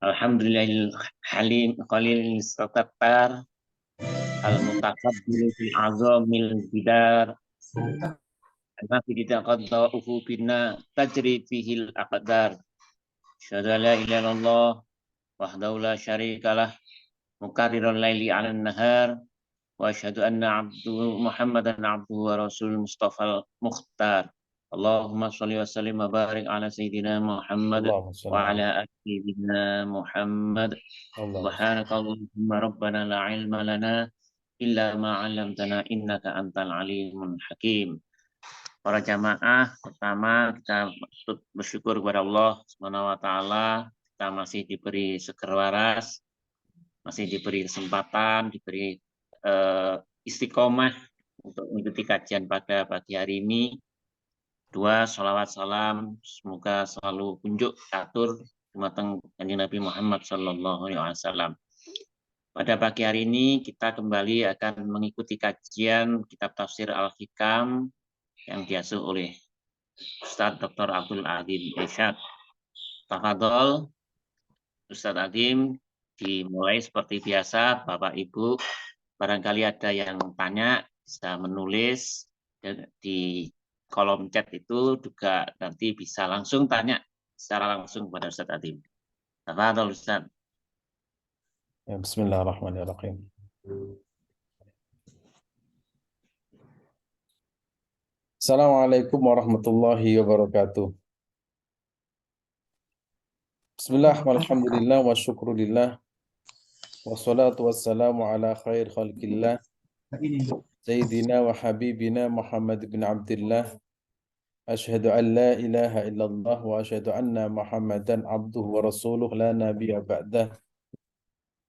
Alhamdulillahil halim qalil istaghfar al mutakabbir fil azamil bidar alladzi taqaddauhu bina tajri fihil aqdar syada la ilaha illallah wahdahu la syarikalah mukarrirul laili 'alan nahar wa asyhadu anna abduhu muhammadan abduhu wa rasulul mustafal mukhtar. Allahumma sholli wa sallim wa barik ala sayyidina Muhammad Allahumma wa shalli ala ala ali sayyidina Muhammad. Allahumma shalli. Subhanakallahumma rabbana la ilma lana illa ma 'allamtana innaka antal alimul hakim. Para jamaah, pertama kita bersyukur kepada Allah Subhanahu wa taala, kita masih diberi seger waras, masih diberi kesempatan, diberi istiqomah untuk mengikuti kajian pada pagi hari ini. Dua, salawat salam semoga selalu kunjuk atur dumateng Kanjeng Nabi Muhammad sallallahu alaihi wasallam. Pada pagi hari ini kita kembali akan mengikuti kajian kitab tafsir Al-Hikam yang diasuh oleh Ustadz Dr. Abdul Adim Irsyad. Tafadhol Ustadz Adim, dimulai seperti biasa. Bapak Ibu, barangkali ada yang tanya bisa menulis di kolom chat itu, juga nanti bisa langsung tanya secara langsung kepada Ustadz Adim. Tafadhol Ustadz. Ya, bismillahirrahmanirrahim. Assalamualaikum warahmatullahi wabarakatuh. Bismillah, walhamdulillah, wa syukurillah, wassalatu wassalamu ala khair khalqillah, Sayyidina wa habibina Muhammad bin Abdullah, ashhadu an la ilaha illallah wa ashhadu anna Muhammadan abduhu wa rasuluh la nabiyya ba'dah.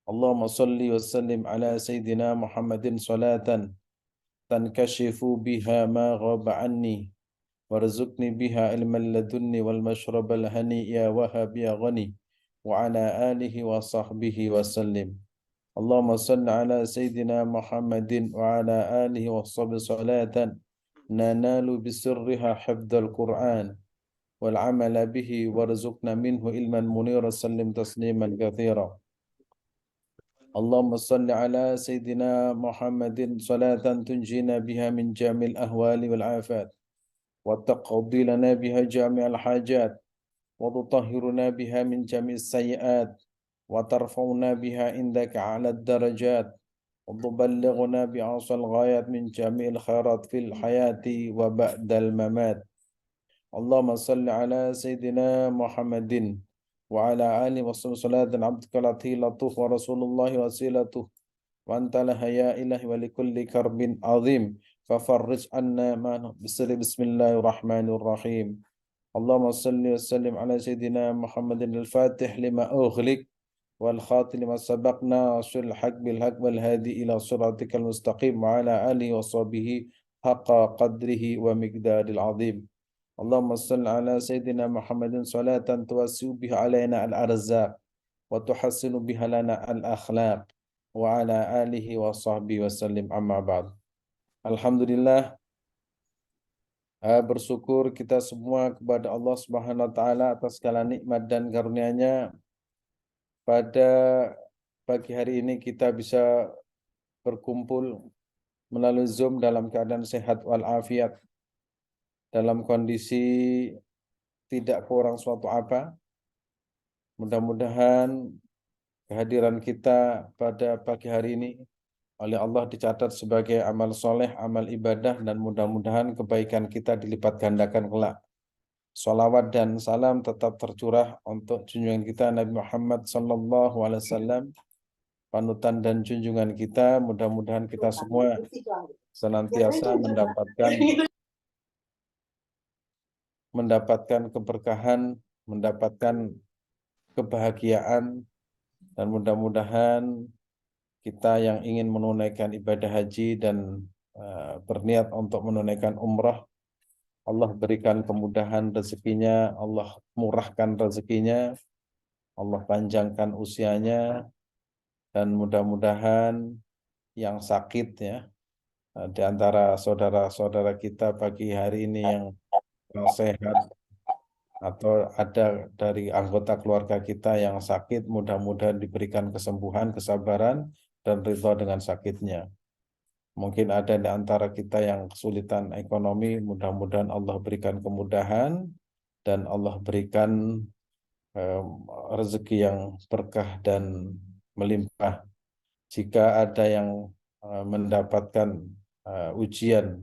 Allahumma salli wa sallim ala Sayyidina Muhammadin salatan tankashifu biha ma ghaba anni warzuqni biha ilman ladunni wal mashrabal hani ya wahhab ya ghani wa ala alihi wa sahbihi wa sallim. Allahumma salli ala Sayyidina Muhammadin wa ala alihi wa sahbihi salatan nanalu bisirriha hifdzal Qur'an wal amala bihi warzuqna minhu ilman munira sallim tasliman katsira. Allahumma salli ala Sayyidina Muhammadin salatan tunjina biha min jamil ahwali wal afat wa taqdi lana biha jami'al hajat wa tutahhiruna biha min jami'is sayyi'at wa tarfa'una biha indaka 'ala ad-darajat wa tuballighuna bi'asal ghayat min jami'il khairat fil hayati wa ba'dal mamat. Allahumma salli ala Sayyidina Muhammadin wa ala alihi wa sallam abduka latif wa rasulullahi wasilatuh wa anta laha ya ilahi wa likulli karbin azim fafarrij anna ma bisri bismillahirrahmanirrahim. Allahumma salli wa sallim ala Sayyidina Muhammadin al-fatih lima ughliq wal khatim lima sabaqna asyul haq bil haq wal hadi ila siratikal mustaqim wa ala alihi wa sahbihi haqqa qadrihi wa miqdaril azim. Allahumma salli ala Sayyidina Muhammadin salatan tuwasi'u biha alaina al-arzaq wa tuhassinu biha lana al-akhlaq wa ala alihi wa sahbihi wa sallim amma ba'd. Alhamdulillah, bersyukur kita semua kepada Allah Subhanahu wa taala atas segala nikmat dan karunia-Nya. Pada pagi hari ini kita bisa berkumpul melalui Zoom dalam keadaan sehat walafiat, dalam kondisi tidak kurang suatu apa. Mudah-mudahan kehadiran kita pada pagi hari ini oleh Allah dicatat sebagai amal soleh, amal ibadah, dan mudah-mudahan kebaikan kita dilipat gandakan kelak. Salawat dan salam tetap tercurah untuk junjungan kita Nabi Muhammad sallallahu alaihi wasallam, panutan dan junjungan kita. Mudah-mudahan kita semua senantiasa mendapatkan keberkahan, mendapatkan kebahagiaan, dan mudah-mudahan kita yang ingin menunaikan ibadah haji dan berniat untuk menunaikan umrah, Allah berikan kemudahan rezekinya, Allah murahkan rezekinya, Allah panjangkan usianya, dan mudah-mudahan yang sakit ya di antara saudara-saudara kita pagi hari ini yang sehat atau ada dari anggota keluarga kita yang sakit, mudah-mudahan diberikan kesembuhan, kesabaran, dan ridho dengan sakitnya. Mungkin ada di antara kita yang kesulitan ekonomi, mudah-mudahan Allah berikan kemudahan dan Allah berikan rezeki yang berkah dan melimpah. Jika ada yang mendapatkan ujian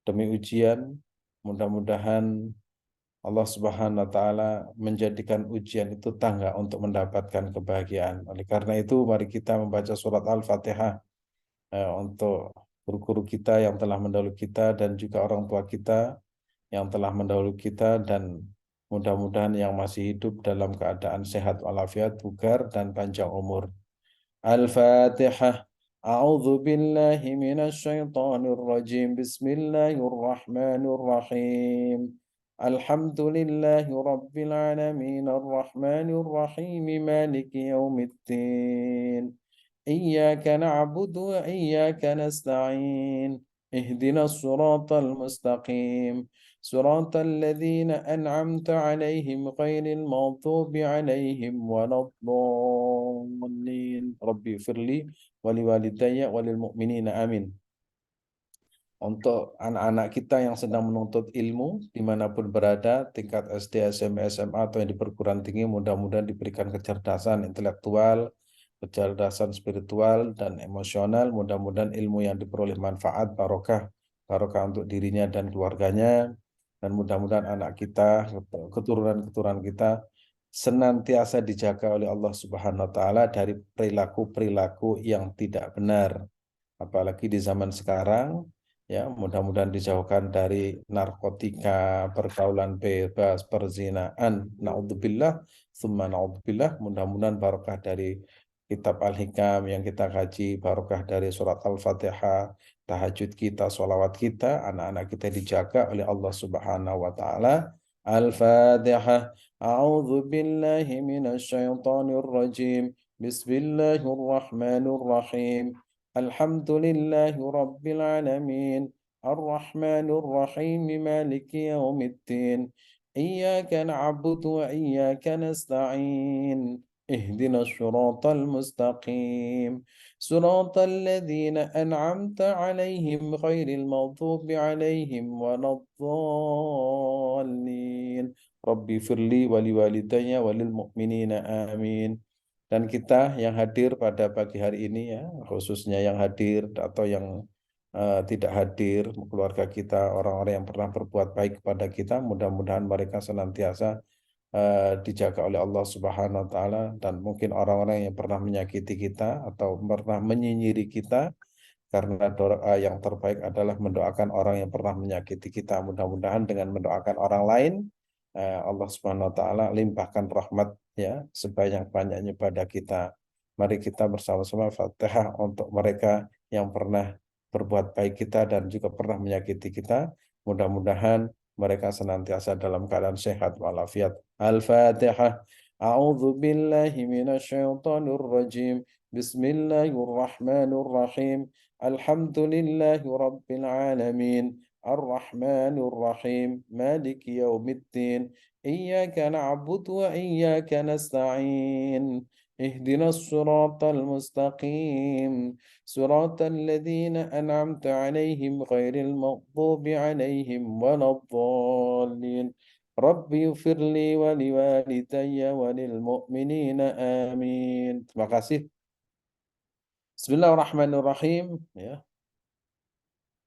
demi ujian, mudah-mudahan Allah Subhanahu wa taala menjadikan ujian itu tangga untuk mendapatkan kebahagiaan. Oleh karena itu, mari kita membaca surat Al-Fatihah untuk guru-guru kita yang telah mendahului kita dan juga orang tua kita yang telah mendahului kita, dan mudah-mudahan yang masih hidup dalam keadaan sehat walafiat, bugar dan panjang umur. Al-Fatihah. A'udzu billahi minasy syaithanir rajim. Bismillahirrahmanirrahim. Alhamdulillahi rabbil alamin arrahmanir rahim maliki yaumiddin. Iyyaka na'budu wa iyyaka nasta'in. اهدنا الصراط المستقيم صراط الذين أنعمت عليهم غير المغضوب عليهم ولا الضالين ربي اغفر لي ولوالدي وللمؤمنين آمين. Untuk anak-anak kita yang sedang menuntut ilmu dimanapun berada, tingkat SD, SMP, SMA atau yang di perguruan tinggi, mudah-mudahan diberikan kecerdasan intelektual, kecerdasan spiritual dan emosional. Mudah-mudahan ilmu yang diperoleh manfaat, barokah, barokah untuk dirinya dan keluarganya. Dan mudah-mudahan anak kita, keturunan-keturunan kita senantiasa dijaga oleh Allah Subhanahu wa taala dari perilaku-perilaku yang tidak benar. Apalagi di zaman sekarang, ya, mudah-mudahan dijauhkan dari narkotika, pergaulan bebas, perzinaan, naudzubillah, summa naudzubillah. Mudah-mudahan barokah dari kitab Al-Hikam yang kita kaji, barokah dari surat Al-Fatihah, tahajud kita, sholawat kita, anak-anak kita dijaga oleh Allah Subhanahu wa taala. Al-Fatihah. A'udzu billahi minasy syaithanir rajim. Bismillahirrahmanirrahim. الحمد لله رب العالمين الرحمن الرحيم مالك يوم الدين إياك نعبد وإياك نستعين اهدنا الصراط المستقيم صراط الذين أنعمت عليهم غير المغضوب عليهم ولا الضالين ربي اغفر لي ولوالدي وللمؤمنين آمين. Dan kita yang hadir pada pagi hari ini, ya, khususnya yang hadir atau yang tidak hadir, keluarga kita, orang-orang yang pernah berbuat baik kepada kita, mudah-mudahan mereka senantiasa dijaga oleh Allah Subhanahu wa taala. Dan mungkin orang-orang yang pernah menyakiti kita atau pernah menyinyiri kita, karena doa yang terbaik adalah mendoakan orang yang pernah menyakiti kita. Mudah-mudahan dengan mendoakan orang lain, Allah Subhanahu wa taala limpahkan rahmat, ya, sebanyak-banyaknya pada kita. Mari kita bersama-sama Fatihah untuk mereka yang pernah berbuat baik kita dan juga pernah menyakiti kita. Mudah-mudahan mereka senantiasa dalam keadaan sehat walafiat. Al-Fatihah. A'udzu billahi minasy syaithanir rajim. Bismillahirrahmanirrahim. Alhamdulillahi rabbil alamin. الرحمن الرحيم مالك يوم الدين إياك نعبد وإياك نستعين اهدنا الصراط المستقيم صراط الذين أنعمت عليهم غير المغضوب عليهم ولا الضالين ربي اغفر لي ولوالدي وللمؤمنين آمين. Terima kasih. Bismillahirrahmanirrahim. Ya.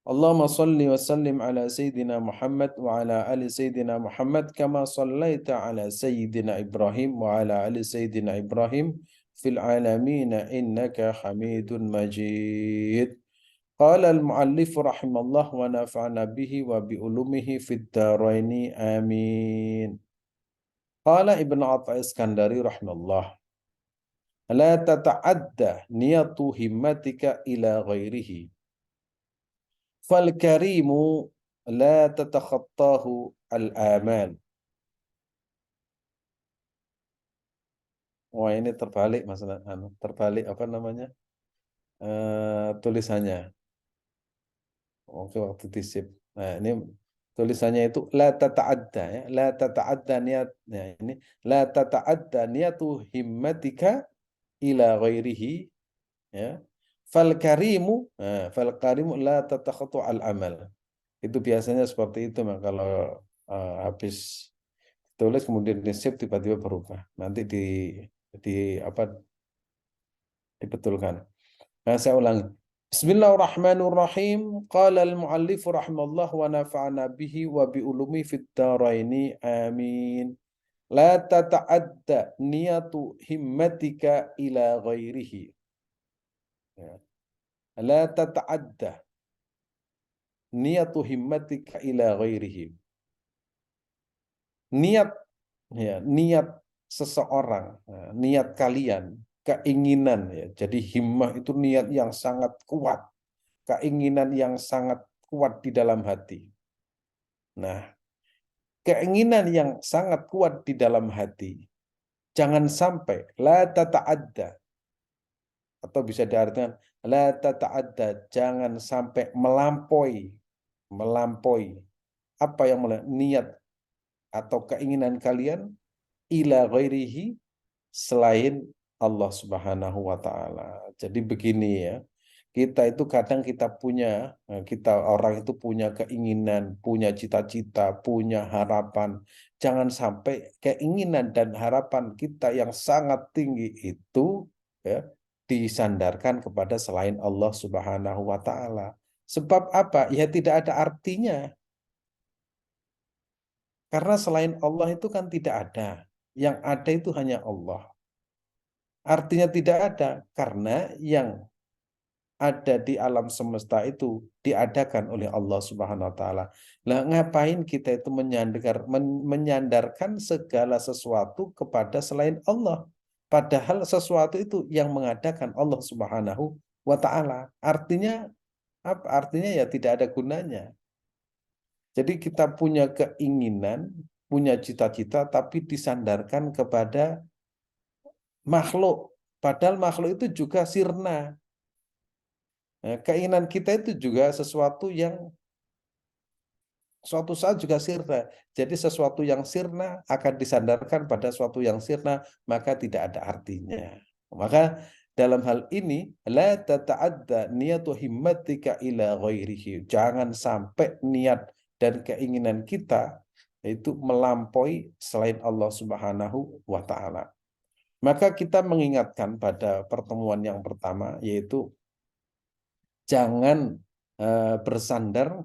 اللهم صل وسلم على سيدنا محمد وعلى آل سيدنا محمد كما صليت على سيدنا إبراهيم وعلى آل سيدنا إبراهيم في العالمين إنك حميد مجيد. قال المؤلف رحمه الله ونفعنا به وبعلومه في الدارين آمين. قال ابن عطاء الإسكندري رحمه الله لا تتعدى نية همتك إلى غيره فالكريم لا تتخطاه الآمال. Wah, ini terbalik masalah, terbalik apa namanya, tulisannya. Oke, waktu disip. Nah, ini Tulisannya itu la tata'adda ya, la tata'adda niat. Nah, ini la tata'adda niyatu himmatika ila ghairihi ya. Fal karimu la tatakhatu al amal. Itu biasanya seperti itu Mak, kalau habis tulis kemudian di save tiba-tiba berubah. Nanti di apa dibetulkan. Nah, saya ulangi. Bismillahirrahmanirrahim. Qala al-muallif rahimallah wa nafa'ana bihi wa bi ulumi fid dharaini. Amin. La tata'adda niyatu himmatika ila ghairihi. Ya. La tata'adda niyatu himmatika ila ghairihi. Niat ya, niat seseorang, niat kalian, keinginan ya. Jadi himmah itu niat yang sangat kuat, keinginan yang sangat kuat di dalam hati. Nah, keinginan yang sangat kuat di dalam hati, jangan sampai la tata'adda, atau bisa diartikan la tata'adda, jangan sampai melampaui apa yang niat atau keinginan kalian ila ghairihi, selain Allah Subhanahu wa taala. Jadi begini ya. Kita itu kadang kita orang itu punya keinginan, punya cita-cita, punya harapan. Jangan sampai keinginan dan harapan kita yang sangat tinggi itu ya disandarkan kepada selain Allah Subhanahu wa taala. Sebab apa? Ya tidak ada artinya. Karena selain Allah itu kan tidak ada. Yang ada itu hanya Allah. Artinya tidak ada karena yang ada di alam semesta itu diadakan oleh Allah Subhanahu wa taala. Lah ngapain kita itu menyandarkan segala sesuatu kepada selain Allah? Padahal sesuatu itu yang mengadakan Allah Subhanahu wa taala. Artinya apa? Artinya ya tidak ada gunanya. Jadi kita punya keinginan, punya cita-cita tapi disandarkan kepada makhluk. Padahal makhluk itu juga sirna. Nah, keinginan kita itu juga sesuatu yang suatu saat juga sirna. Jadi sesuatu yang sirna akan disandarkan pada suatu yang sirna, maka tidak ada artinya. Maka dalam hal ini la tata'adda niyatu himmatika ila ghairihi. Jangan sampai niat dan keinginan kita itu melampaui selain Allah Subhanahu wa taala. Maka kita mengingatkan pada pertemuan yang pertama yaitu jangan bersandar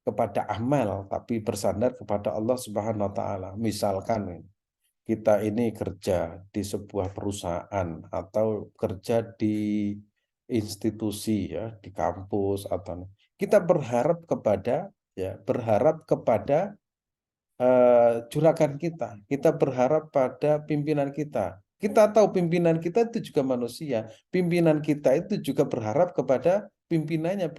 kepada amal, tapi bersandar kepada Allah Subhanahu wa taala. Misalkan kita ini kerja di sebuah perusahaan atau kerja di institusi ya, di kampus atau kita berharap kepada juragan kita. Kita berharap pada pimpinan kita. Kita tahu pimpinan kita itu juga manusia. Pimpinan kita itu juga berharap kepada pimpinannya.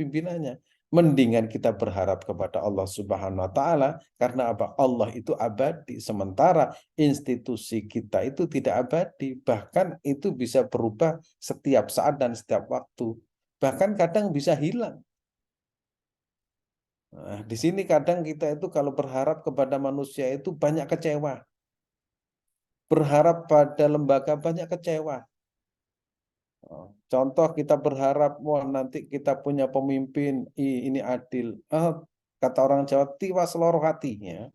Mendingan kita berharap kepada Allah Subhanahu wa taala karena apa? Allah itu abadi, sementara institusi kita itu tidak abadi, bahkan itu bisa berubah setiap saat dan setiap waktu. Bahkan kadang bisa hilang. Nah, di sini kadang kita itu kalau berharap kepada manusia itu banyak kecewa. Berharap pada lembaga banyak kecewa. Contoh kita berharap, wah nanti kita punya pemimpin, ini adil. Kata orang Jawa, tiwas seluruh hatinya.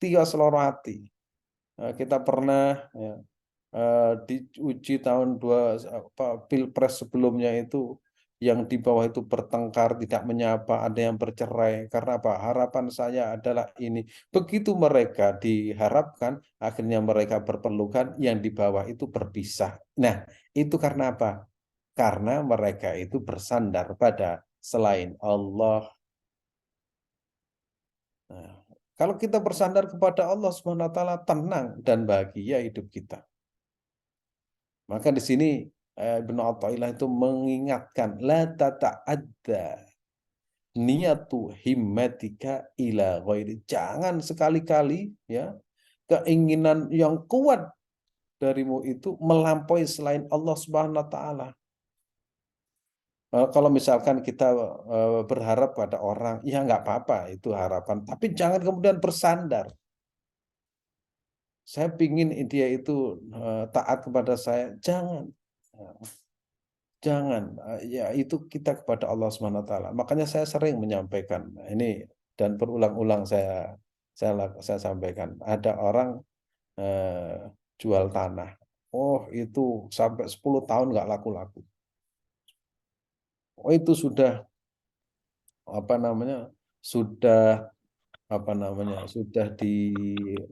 Tiwas seluruh hati. Kita pernah ya, diuji tahun Pilpres sebelumnya itu yang di bawah itu bertengkar, tidak menyapa, ada yang bercerai. Karena apa? Harapan saya adalah ini. Begitu mereka diharapkan, akhirnya mereka berpelukan, yang di bawah itu berpisah. Nah, itu karena apa? Karena mereka itu bersandar pada selain Allah. Nah, kalau kita bersandar kepada Allah Subhanahu wa taala, tenang dan bahagia hidup kita. Maka di sini Ibnu Athaillah itu mengingatkan la tata'adda niyatu himmatika ila ghairi. Jangan sekali-kali ya keinginan yang kuat darimu itu melampaui selain Allah Subhanahu wa taala. Kalau misalkan kita berharap pada orang, ya nggak apa-apa itu harapan. Tapi jangan kemudian bersandar. Saya pingin dia itu taat kepada saya, jangan. Jangan, ya itu kita kepada Allah Subhanahu wa taala. Makanya saya sering menyampaikan ini dan berulang-ulang saya sampaikan. Ada orang jual tanah. Oh, itu sampai 10 tahun nggak laku-laku. Oh, itu sudah apa namanya? Sudah apa namanya? Sudah di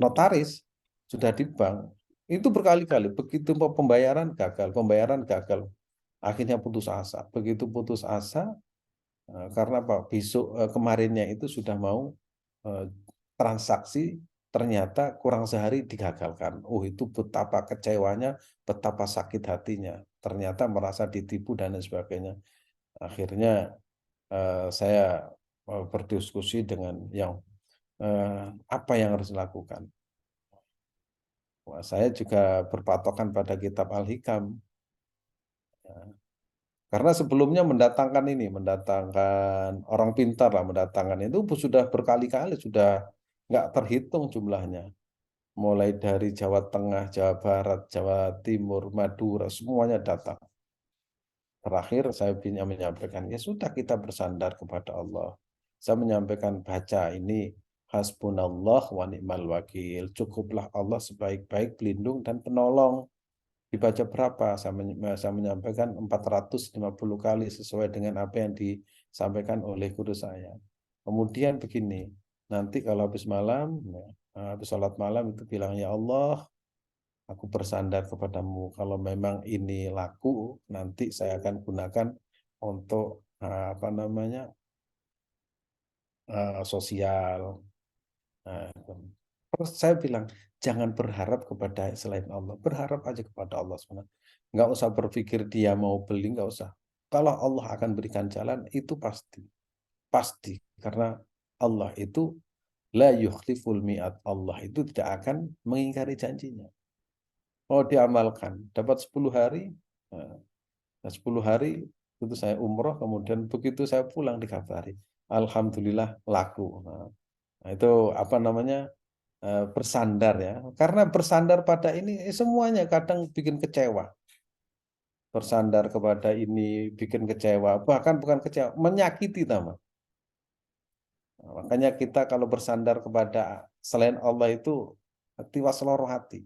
notaris, sudah di bank. Itu berkali-kali. Begitu pembayaran gagal. Akhirnya putus asa. Begitu putus asa, karena apa? Besok kemarinnya itu sudah mau transaksi, ternyata kurang sehari digagalkan. Oh, itu betapa kecewanya, betapa sakit hatinya. Ternyata merasa ditipu dan lain sebagainya. Akhirnya saya berdiskusi dengan yang apa yang harus dilakukan. Wah, saya juga berpatokan pada kitab Al-Hikam. Karena sebelumnya mendatangkan orang pintar lah, mendatangkan itu sudah berkali-kali, sudah nggak terhitung jumlahnya. Mulai dari Jawa Tengah, Jawa Barat, Jawa Timur, Madura, semuanya datang. Terakhir saya menyampaikan, ya sudah kita bersandar kepada Allah. Saya menyampaikan baca ini, hasbunallah wa ni'mal wakil. Cukuplah Allah sebaik-baik pelindung dan penolong. Dibaca berapa? Saya menyampaikan 450 kali sesuai dengan apa yang disampaikan oleh guru saya. Kemudian begini, nanti kalau habis malam, habis sholat malam itu bilang, ya Allah, aku bersandar kepadamu. Kalau memang ini laku, nanti saya akan gunakan untuk apa namanya sosial. Nah, terus saya bilang, jangan berharap kepada selain Allah. Berharap aja kepada Allah SWT. Nggak usah berpikir dia mau beli, nggak usah. Kalau Allah akan berikan jalan, itu pasti. Pasti. Karena Allah itu la yukhliful mi'at. Allah itu tidak akan mengingkari janjinya. Mau diamalkan. Dapat 10 hari. Nah, 10 hari itu saya umroh. Kemudian begitu saya pulang dikabari. Alhamdulillah laku. Nah, itu apa namanya? Bersandar ya. Karena bersandar pada ini semuanya kadang bikin kecewa. Bersandar kepada ini bikin kecewa, bahkan bukan kecewa, menyakiti taman. Nah, makanya kita kalau bersandar kepada selain Allah itu tiwas seluruh hati.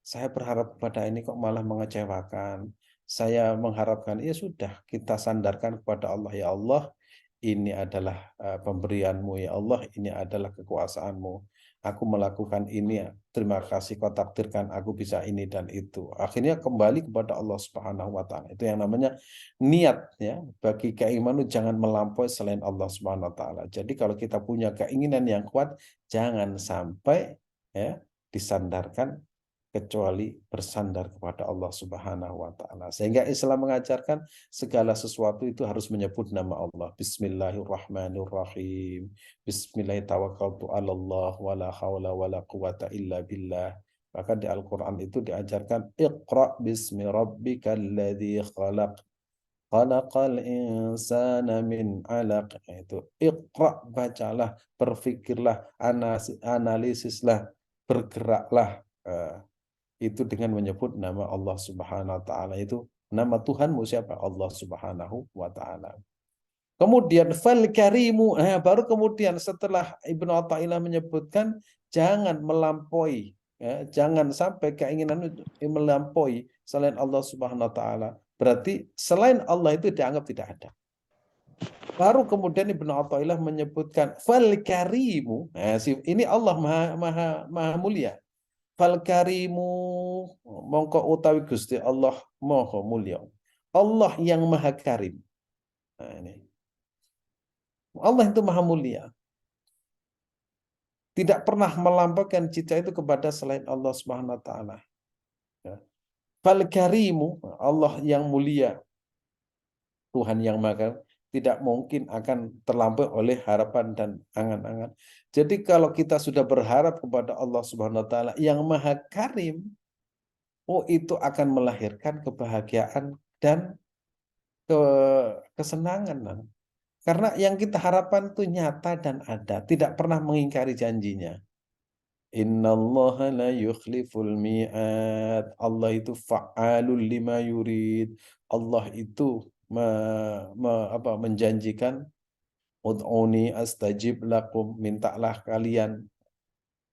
Saya berharap kepada ini kok malah mengecewakan. Saya mengharapkan, ya sudah kita sandarkan kepada Allah. Ya Allah, ini adalah pemberianmu. Ya Allah, ini adalah kekuasaanmu. Aku melakukan ini, terima kasih kau takdirkan aku bisa ini dan itu. Akhirnya kembali kepada Allah Subhanahu wa taala. Itu yang namanya niat ya. Bagi keimanan jangan melampaui selain Allah Subhanahu wa taala. Jadi kalau kita punya keinginan yang kuat, jangan sampai ya disandarkan kecuali bersandar kepada Allah Subhanahu wa taala. Sehingga Islam mengajarkan segala sesuatu itu harus menyebut nama Allah. Bismillahirrahmanirrahim. Bismillahirrahmanirrahim. 'Alallah wala haula wala quwata illa billah. Maka di Al-Qur'an itu diajarkan Iqra bismi rabbikal ladzi khalaq. Khalaqal insana min 'alaq. Itu Iqra, bacalah, berfikirlah, analisislah, bergeraklah. Itu dengan menyebut nama Allah Subhanahu wa taala. Itu nama Tuhanmu siapa? Allah Subhanahu wa taala. Kemudian fal karimu, baru kemudian setelah Ibnu Athaillah menyebutkan jangan melampaui, ya, jangan sampai keinginan melampaui selain Allah Subhanahu wa taala. Berarti selain Allah itu dianggap tidak ada. Baru kemudian Ibnu Athaillah menyebutkan fal karimu, ini Allah maha mulia. Fal karimu, mongko utawi Gusti Allah maha mulya. Allah yang maha karim. Nah, ini. Allah itu maha mulia. Tidak pernah melampaukan cita itu kepada selain Allah Subhanahu wa taala. Ya. Fal karimu, Allah yang mulia, Tuhan yang maha, tidak mungkin akan terlampaui oleh harapan dan angan-angan. Jadi kalau kita sudah berharap kepada Allah Subhanahu wa taala yang maha karim, oh itu akan melahirkan kebahagiaan dan kesenangan. Nah. Karena yang kita harapkan itu nyata dan ada, tidak pernah mengingkari janjinya. Innallaha la yukhliful mi'ad. Allah itu fa'alul lima yurid. Allah itu menjanjikan ud'uni astajib lakum, mintalah kalian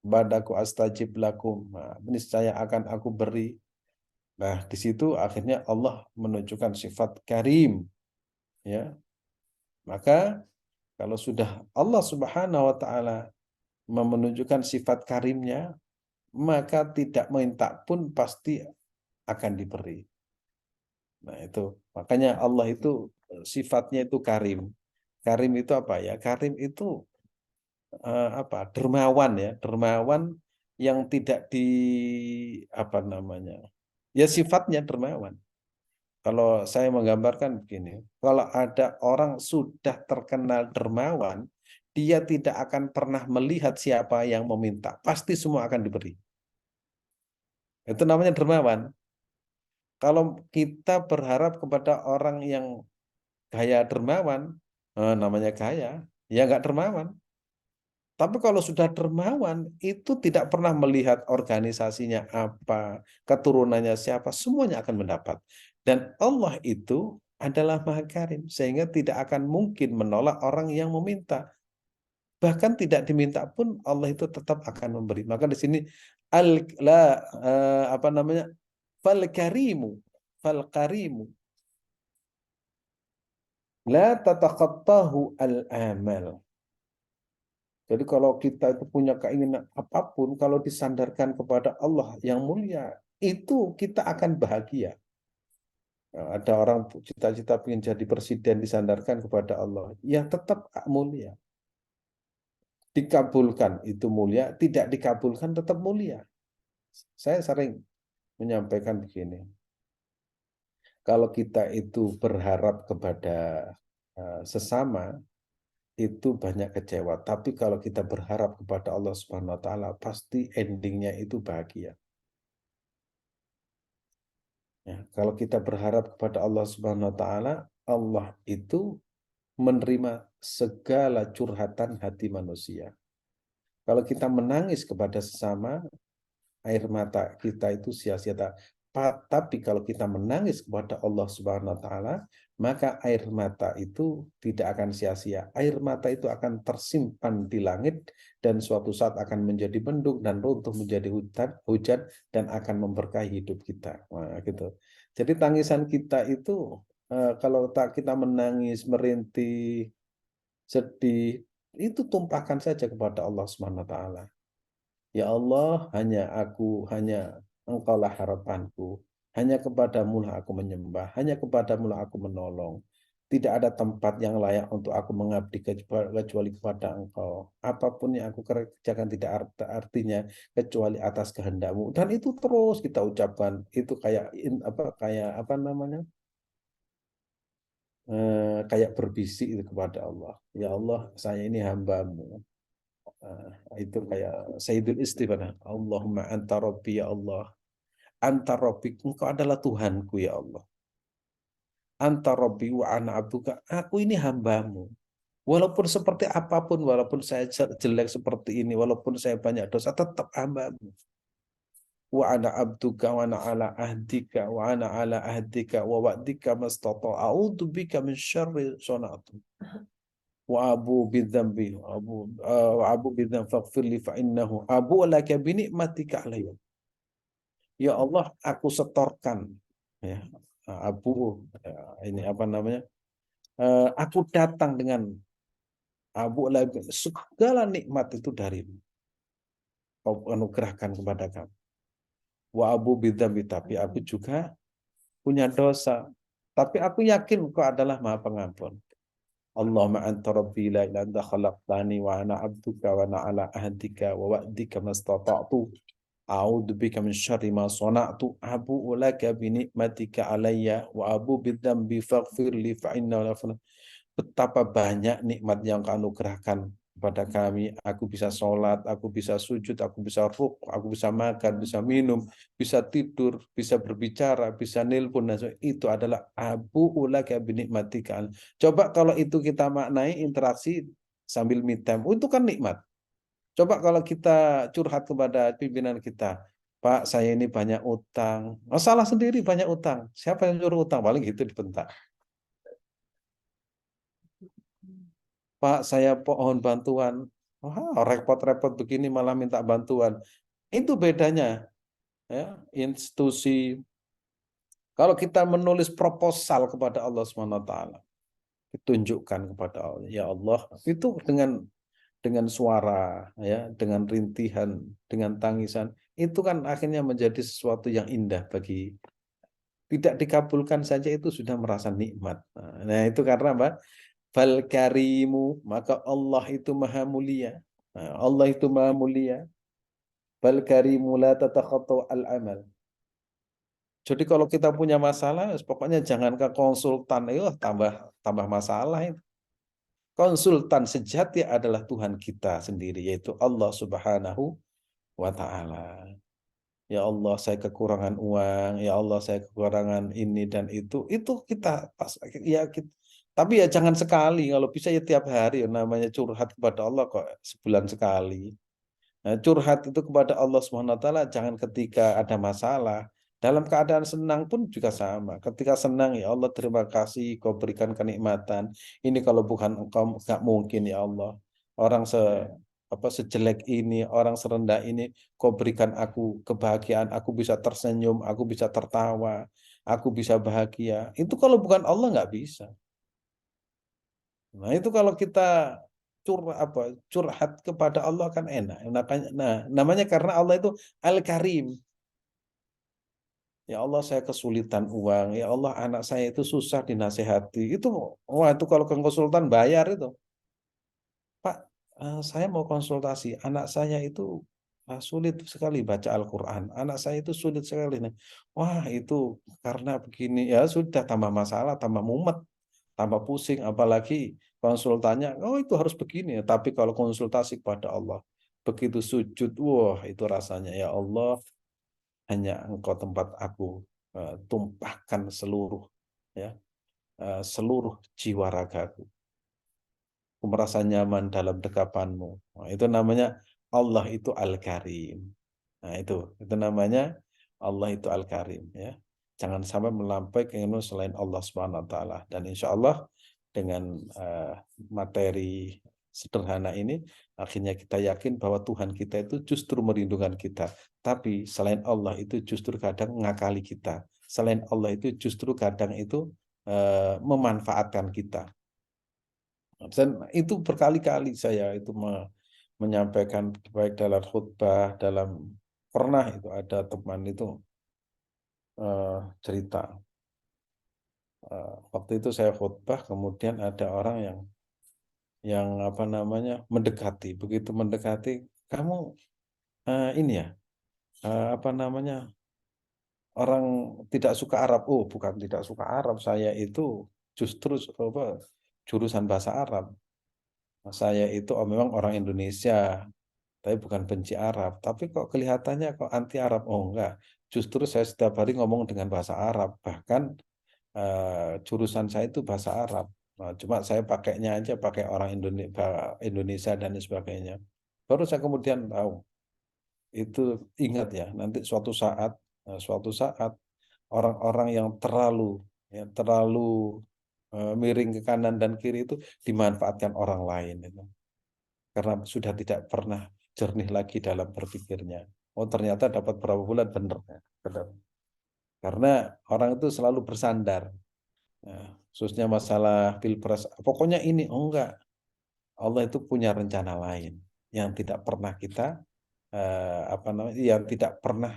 padaku astajib lakum. Nah, niscaya akan aku beri. Nah, di situ akhirnya Allah menunjukkan sifat karim, ya. Maka kalau sudah Allah Subhanahu wa taala menunjukkan sifat karimnya, maka tidak minta pun pasti akan diberi. Nah, itu. Makanya Allah itu sifatnya itu karim. Karim itu apa ya? Karim itu dermawan ya, dermawan yang tidak apa namanya? Ya sifatnya dermawan. Kalau saya menggambarkan begini, kalau ada orang sudah terkenal dermawan, dia tidak akan pernah melihat siapa yang meminta, pasti semua akan diberi. Itu namanya dermawan. Kalau kita berharap kepada orang yang gaya dermawan, namanya gaya, ya nggak dermawan. Tapi kalau sudah dermawan, itu tidak pernah melihat organisasinya apa, keturunannya siapa, semuanya akan mendapat. Dan Allah itu adalah Maha Karim, sehingga tidak akan mungkin menolak orang yang meminta. Bahkan tidak diminta pun Allah itu tetap akan memberi. Maka di sini apa namanya? Fal karimu, fal karimu la tataqattahu al-amal. Jadi kalau kita itu punya keinginan apapun, kalau disandarkan kepada Allah yang mulia, itu kita akan bahagia. Nah, ada orang cita-cita ingin jadi presiden disandarkan kepada Allah, ya tetap mulia. Dikabulkan itu mulia, tidak dikabulkan tetap mulia. Saya sering menyampaikan begini, kalau kita itu berharap kepada sesama, itu banyak kecewa. Tapi kalau kita berharap kepada Allah Subhanahu wa taala, pasti endingnya itu bahagia. Ya, kalau kita berharap kepada Allah Subhanahu wa taala, Allah itu menerima segala curhatan hati manusia. Kalau kita menangis kepada sesama, air mata kita itu sia-sia. Tapi kalau kita menangis kepada Allah Subhanahu wa taala, maka air mata itu tidak akan sia-sia. Air mata itu akan tersimpan di langit dan suatu saat akan menjadi mendung dan runtuh menjadi hujan dan akan memberkahi hidup kita. Nah, gitu. Jadi tangisan kita itu kalau kita menangis, merintih, sedih, itu tumpahkan saja kepada Allah Subhanahu wa taala. Ya Allah, hanya Engkaulah harapanku. Hanya kepadamu lah aku menyembah, hanya kepadamu lah aku menolong. Tidak ada tempat yang layak untuk aku mengabdi kecuali kepada Engkau. Apapun yang aku kerjakan tidak artinya kecuali atas kehendakmu. Dan itu terus kita ucapkan. Itu kayak apa namanya? Kayak berbisik itu kepada Allah. Ya Allah, saya ini hamba-Mu. Itu kayak Sayyidul Istighfar. Allahumma anta rabbi ya Allah. Anta rabbi, engkau adalah Tuhanku ya Allah. Anta rabbi wa ana abduka. Aku ini hambamu. Walaupun seperti apapun, walaupun saya jelek seperti ini, walaupun saya banyak dosa, tetap hambamu. Wa ana abduka wa ana ala ahdika wa ana ala ahdika wa wa'dika mastata. A'udzu bika min syarri sonatu. Wa abu bidzambi wa abu bidzam faghfir li fa innahu abu laka bi ni'matika alayya. Ya Allah, aku setorkan ya abu ini apa namanya? Aku datang dengan abu lagi segala nikmat itu darimu. Kau anugerahkan kepada kami. Wa abu bidzambi, tapi aku juga punya dosa. Tapi aku yakin Kau adalah Maha Pengampun. Allahumma anta rabbi la ilaha illa anta khalaqtani wa ana abduka wa ana ala ahdika wa wa'dika mastata'tu a'udzu bika min syarri ma sana'tu abu'u laka bi ni'matika alayya wa abu bidzambi faghfir li fa innahu la. Betapa banyak nikmat yang Kau anugerahkan kepada kami, aku bisa sholat, aku bisa sujud, aku bisa rukuk, aku bisa makan, bisa minum, bisa tidur, bisa berbicara, bisa nelpon, itu adalah abu ulaka binikmatika. Coba kalau itu kita maknai interaksi sambil me time, itu kan nikmat. Coba kalau kita curhat kepada pimpinan kita, Pak, saya ini banyak utang. Masalah sendiri banyak utang. Siapa yang nyuruh utang? Paling gitu dibentak. Pak, saya pohon bantuan. Wah, repot-repot begini malah minta bantuan. Itu bedanya, ya, institusi. Kalau kita menulis proposal kepada Allah SWT, ditunjukkan kepada Allah, ya Allah, itu dengan suara, ya, dengan rintihan, dengan tangisan, itu kan akhirnya menjadi sesuatu yang indah bagi tidak dikabulkan saja itu sudah merasa nikmat. Nah, itu karena apa? Fal karimu, maka Allah itu maha mulia. Nah, Allah itu maha mulia. Fal karimu la tatakhatta al amal. Jadi kalau kita punya masalah, pokoknya jangan ke konsultan, tambah tambah masalah itu. Konsultan sejati adalah Tuhan kita sendiri, yaitu Allah Subhanahu wa Ta'ala. Ya Allah, saya kekurangan uang. Ya Allah, saya kekurangan ini dan itu kita pas ya kita, tapi ya jangan sekali, kalau bisa ya tiap hari, ya namanya curhat kepada Allah kok sebulan sekali. Nah, curhat itu kepada Allah Subhanahu wa taala jangan ketika ada masalah. Dalam keadaan senang pun juga sama. Ketika senang, ya Allah terima kasih kau berikan kenikmatan. Ini kalau bukan engkau nggak mungkin ya Allah. Orang sejelek ini, orang serendah ini, kau berikan aku kebahagiaan, aku bisa tersenyum, aku bisa tertawa, aku bisa bahagia. Itu kalau bukan Allah nggak bisa. Nah, itu kalau kita curhat kepada Allah kan enak. Nah, namanya karena Allah itu Al-Karim. Ya Allah, saya kesulitan uang. Ya Allah, anak saya itu susah dinasehati. Wah, itu kalau ke konsultan bayar itu. Pak, saya mau konsultasi. Anak saya itu sulit sekali baca Al-Quran. Anak saya itu sulit sekali. Nih. Wah, itu karena begini. Ya sudah, tambah masalah, tambah mumet, tambah pusing. Apalagi konsultannya, oh itu harus begini. Tapi kalau konsultasi kepada Allah, begitu sujud, wah itu rasanya. Ya Allah, hanya Engkau tempat aku tumpahkan seluruh, ya, seluruh jiwa ragaku. Aku merasa nyaman dalam dekapanmu. Nah, itu namanya Allah itu Al-Karim. Nah, itu namanya Allah itu Al-Karim, ya. Jangan sampai melampaui keinginan selain Allah Subhanahu wa taala. Dan insya Allah dengan materi sederhana ini akhirnya kita yakin bahwa Tuhan kita itu justru merindungan kita. Tapi selain Allah itu justru kadang ngakali kita. Selain Allah itu justru kadang itu memanfaatkan kita. Dan itu berkali-kali saya itu menyampaikan baik dalam khutbah, pernah itu ada teman itu cerita. Waktu itu saya khutbah, kemudian ada orang yang apa namanya mendekati. Begitu mendekati, kamu ini ya, apa namanya, orang tidak suka Arab. Oh, bukan tidak suka Arab, saya itu justru jurusan bahasa Arab. Saya itu memang orang Indonesia, tapi bukan benci Arab. Tapi kok kelihatannya kok anti Arab? Oh enggak, justru saya setiap hari ngomong dengan bahasa Arab. Bahkan jurusan saya itu bahasa Arab. Nah, cuma saya pakainya aja pakai orang Indonesia dan sebagainya. Baru saya kemudian tahu. Itu ingat ya, nanti suatu saat orang-orang yang terlalu miring ke kanan dan kiri itu dimanfaatkan orang lain itu. Karena sudah tidak pernah jernih lagi dalam berpikirnya. Oh ternyata dapat berapa bulan benar. Benar. Karena orang itu selalu bersandar. Nah, khususnya masalah pilpres. Pokoknya ini, oh enggak. Allah itu punya rencana lain yang tidak pernah kita yang tidak pernah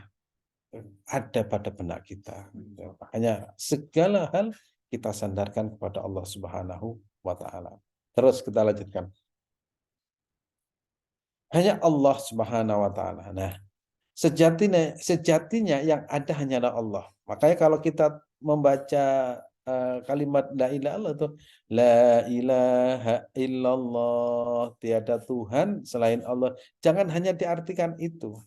ada pada benak kita. Makanya segala hal kita sandarkan kepada Allah Subhanahu wa taala. Terus kita lanjutkan. Hanya Allah Subhanahu wa taala. Nah, sejatinya yang ada hanyalah Allah. Makanya kalau kita membaca kalimat la ilaha illallah itu la ilaha illallah, tiada Tuhan selain Allah. Jangan hanya diartikan itu.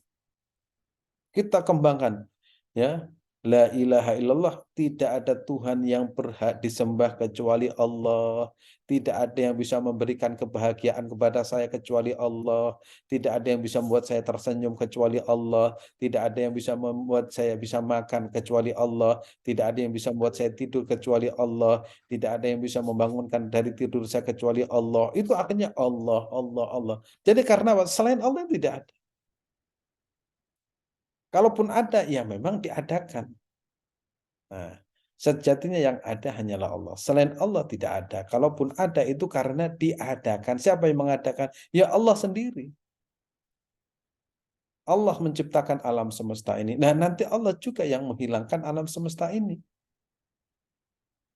Kita kembangkan, ya. La ilaha illallah, tidak ada Tuhan yang berhak disembah kecuali Allah. Tidak ada yang bisa memberikan kebahagiaan kepada saya kecuali Allah. Tidak ada yang bisa membuat saya tersenyum kecuali Allah. Tidak ada yang bisa membuat saya bisa makan kecuali Allah. Tidak ada yang bisa membuat saya tidur kecuali Allah. Tidak ada yang bisa membangunkan dari tidur saya kecuali Allah. Itu akhirnya Allah, Allah, Allah. Jadi karena selain Allah tidak ada. Kalaupun ada, ya memang diadakan. Nah, sejatinya yang ada hanyalah Allah. Selain Allah tidak ada. Kalaupun ada itu karena diadakan. Siapa yang mengadakan? Ya Allah sendiri. Allah menciptakan alam semesta ini. Nah, nanti Allah juga yang menghilangkan alam semesta ini.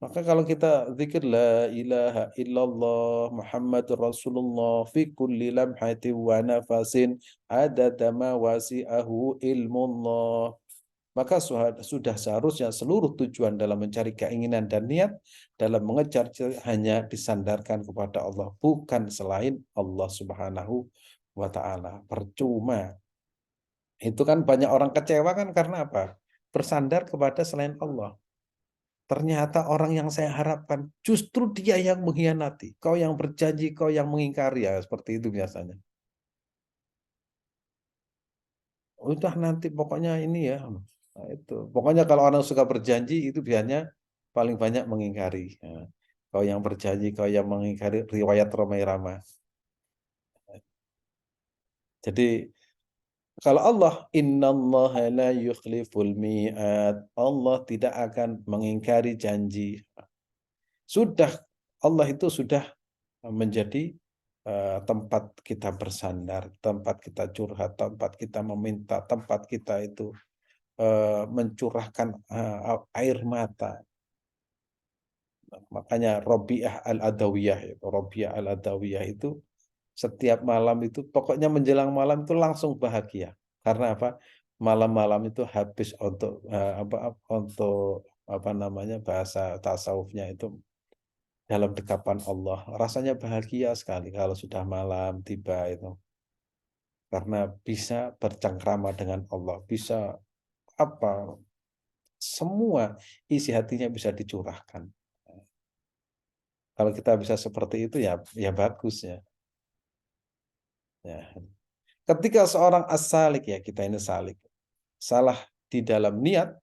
Maka kalau kita zikir la ilaha illallah Muhammadur Rasulullah fi kulli lamhati wa nafasin adada ma wasi'ahu ilmullah. Maka sudah seharusnya seluruh tujuan dalam mencari keinginan dan niat dalam mengejar hanya disandarkan kepada Allah, bukan selain Allah Subhanahu wa Ta'ala. Percuma. Itu kan banyak orang kecewa kan karena apa? Bersandar kepada selain Allah. Ternyata orang yang saya harapkan justru dia yang mengkhianati. Kau yang berjanji, kau yang mengingkari, ya seperti itu biasanya. Udah nanti pokoknya ini ya. Nah, itu. Pokoknya kalau orang suka berjanji itu biasanya paling banyak mengingkari. Nah, kau yang berjanji, kau yang mengingkari, riwayat Romai Rama. Jadi kalau Allah, innallaha la yukhliful mi'ad. Allah tidak akan mengingkari janji. Sudah, Allah itu sudah menjadi tempat kita bersandar, tempat kita curhat, tempat kita meminta, tempat kita itu mencurahkan air mata. Makanya Robiah Al-Adawiyah itu setiap malam itu pokoknya menjelang malam itu langsung bahagia. Karena apa? Malam-malam itu habis untuk apa namanya bahasa tasawufnya itu dalam dekapan Allah. Rasanya bahagia sekali kalau sudah malam tiba itu. Karena bisa bercengkrama dengan Allah, bisa apa semua isi hatinya bisa dicurahkan. Kalau kita bisa seperti itu ya ya bagus ya. Ya. Ketika seorang as-salik, ya kita ini salik, salah di dalam niat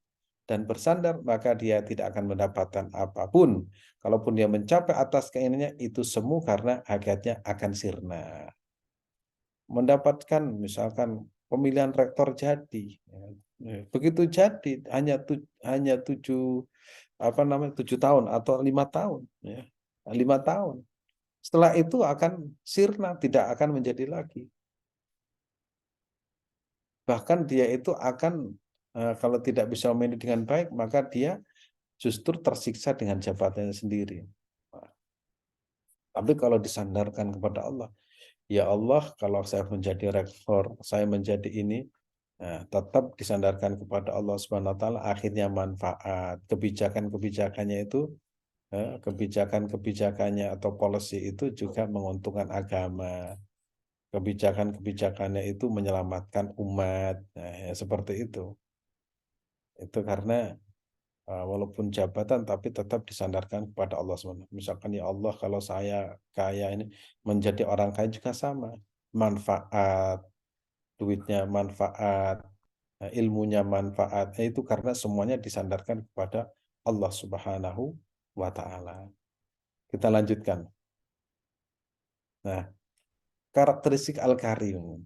dan bersandar, maka dia tidak akan mendapatkan apapun. Kalaupun dia mencapai atas keinginannya, itu semu karena hakikatnya akan sirna. Mendapatkan misalkan pemilihan rektor jadi, begitu jadi hanya 7 tahun atau 5 tahun, ya 5 tahun. Setelah itu akan sirna, tidak akan menjadi lagi. Bahkan dia itu akan kalau tidak bisa memanage dengan baik, maka dia justru tersiksa dengan jabatannya sendiri. Tapi kalau disandarkan kepada Allah, ya Allah, kalau saya menjadi rektor, saya menjadi ini, nah, tetap disandarkan kepada Allah Subhanahu Wa Taala, akhirnya manfaat. Kebijakan-kebijakannya itu, kebijakan-kebijakannya atau policy itu juga menguntungkan agama. Kebijakan-kebijakannya itu menyelamatkan umat. Nah, ya, seperti itu. Itu karena walaupun jabatan tapi tetap disandarkan kepada Allah SWT. Misalkan ya Allah, kalau saya kaya ini menjadi orang kaya juga sama. Manfaat, duitnya manfaat, ilmunya manfaat. Itu karena semuanya disandarkan kepada Allah Subhanahu wa Ta'ala. Kita lanjutkan. Nah, karakteristik Al-Karim.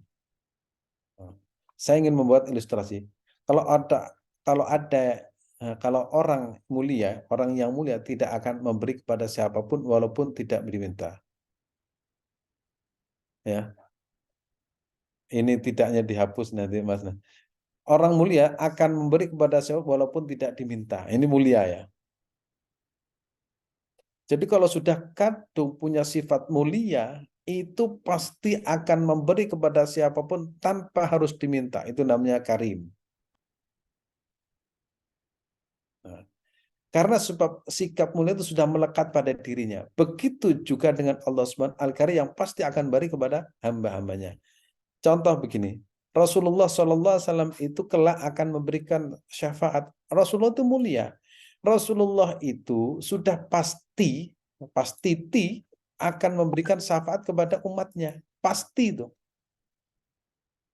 Saya ingin membuat ilustrasi. Kalau ada kalau orang mulia, orang yang mulia tidak akan memberi kepada siapapun walaupun tidak diminta. Ya. Ini tidaknya dihapus nanti Mas. Orang mulia akan memberi kepada siapa walaupun tidak diminta. Ini mulia ya. Jadi kalau sudah kadung punya sifat mulia, itu pasti akan memberi kepada siapapun tanpa harus diminta. Itu namanya karim. Nah, Karena sebab sikap mulia itu sudah melekat pada dirinya. Begitu juga dengan Allah Subhanahu Al-Karim yang pasti akan beri kepada hamba-hambanya. Contoh begini, Rasulullah SAW itu kelak akan memberikan syafaat. Rasulullah itu mulia. Rasulullah itu sudah pasti akan memberikan syafaat kepada umatnya. Pasti itu.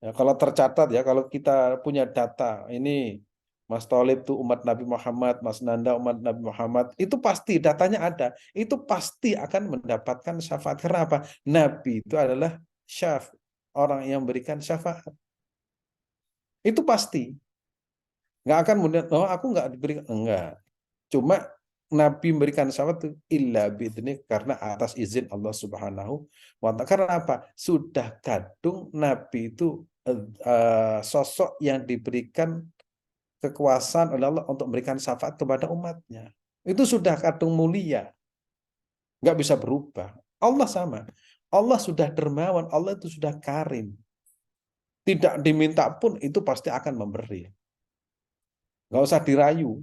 Ya, kalau tercatat ya, kalau kita punya data, ini Mas Thalib itu umat Nabi Muhammad, Mas Nanda umat Nabi Muhammad, itu pasti datanya ada. Itu pasti akan mendapatkan syafaat. Karena apa? Nabi itu adalah orang yang memberikan syafaat. Itu pasti. Nggak akan kemudian, oh aku nggak diberikan. Enggak. Cuma Nabi memberikan syafaat itu illa biidzni, karena atas izin Allah Subhanahu wa Ta'ala. Karena apa? Sudah kadung Nabi itu sosok yang diberikan kekuasaan oleh Allah untuk memberikan syafaat kepada umatnya. Itu sudah kadung mulia. Nggak bisa berubah. Allah sama. Allah sudah dermawan. Allah itu sudah karim. Tidak diminta pun itu pasti akan memberi. Nggak usah dirayu.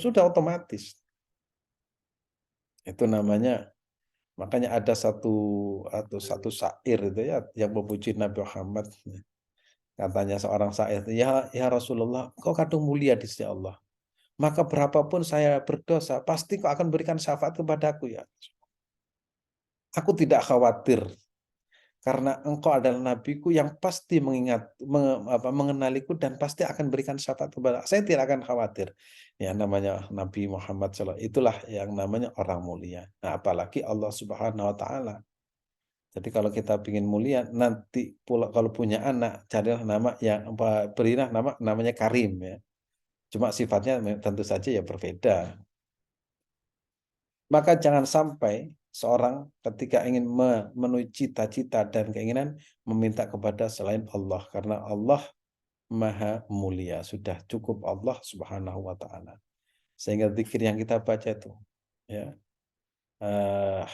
Sudah otomatis. Itu namanya, makanya ada satu syair itu ya yang memuji Nabi Muhammad. Katanya seorang syair, ya Rasulullah, kau kadung mulia di sisi Allah. Maka berapapun saya berdosa, pasti kau akan berikan syafaat kepadaku ya. Aku tidak khawatir karena engkau adalah nabiku yang pasti mengenaliku dan pasti akan berikan syafaat kepada saya. Tidak akan khawatir. Ya namanya Nabi Muhammad SAW, itulah yang namanya orang mulia. Nah, apalagi Allah Subhanahu wa Ta'ala. Jadi kalau kita ingin mulia, nanti pula kalau punya anak, carilah nama yang berilah namanya Karim ya. Cuma sifatnya tentu saja ya berbeda. Maka jangan sampai seorang ketika ingin memenuhi cita-cita dan keinginan meminta kepada selain Allah, karena Allah Maha Mulia, sudah cukup Allah Subhanahu wa Ta'ala. Sehingga zikir yang kita baca itu ya,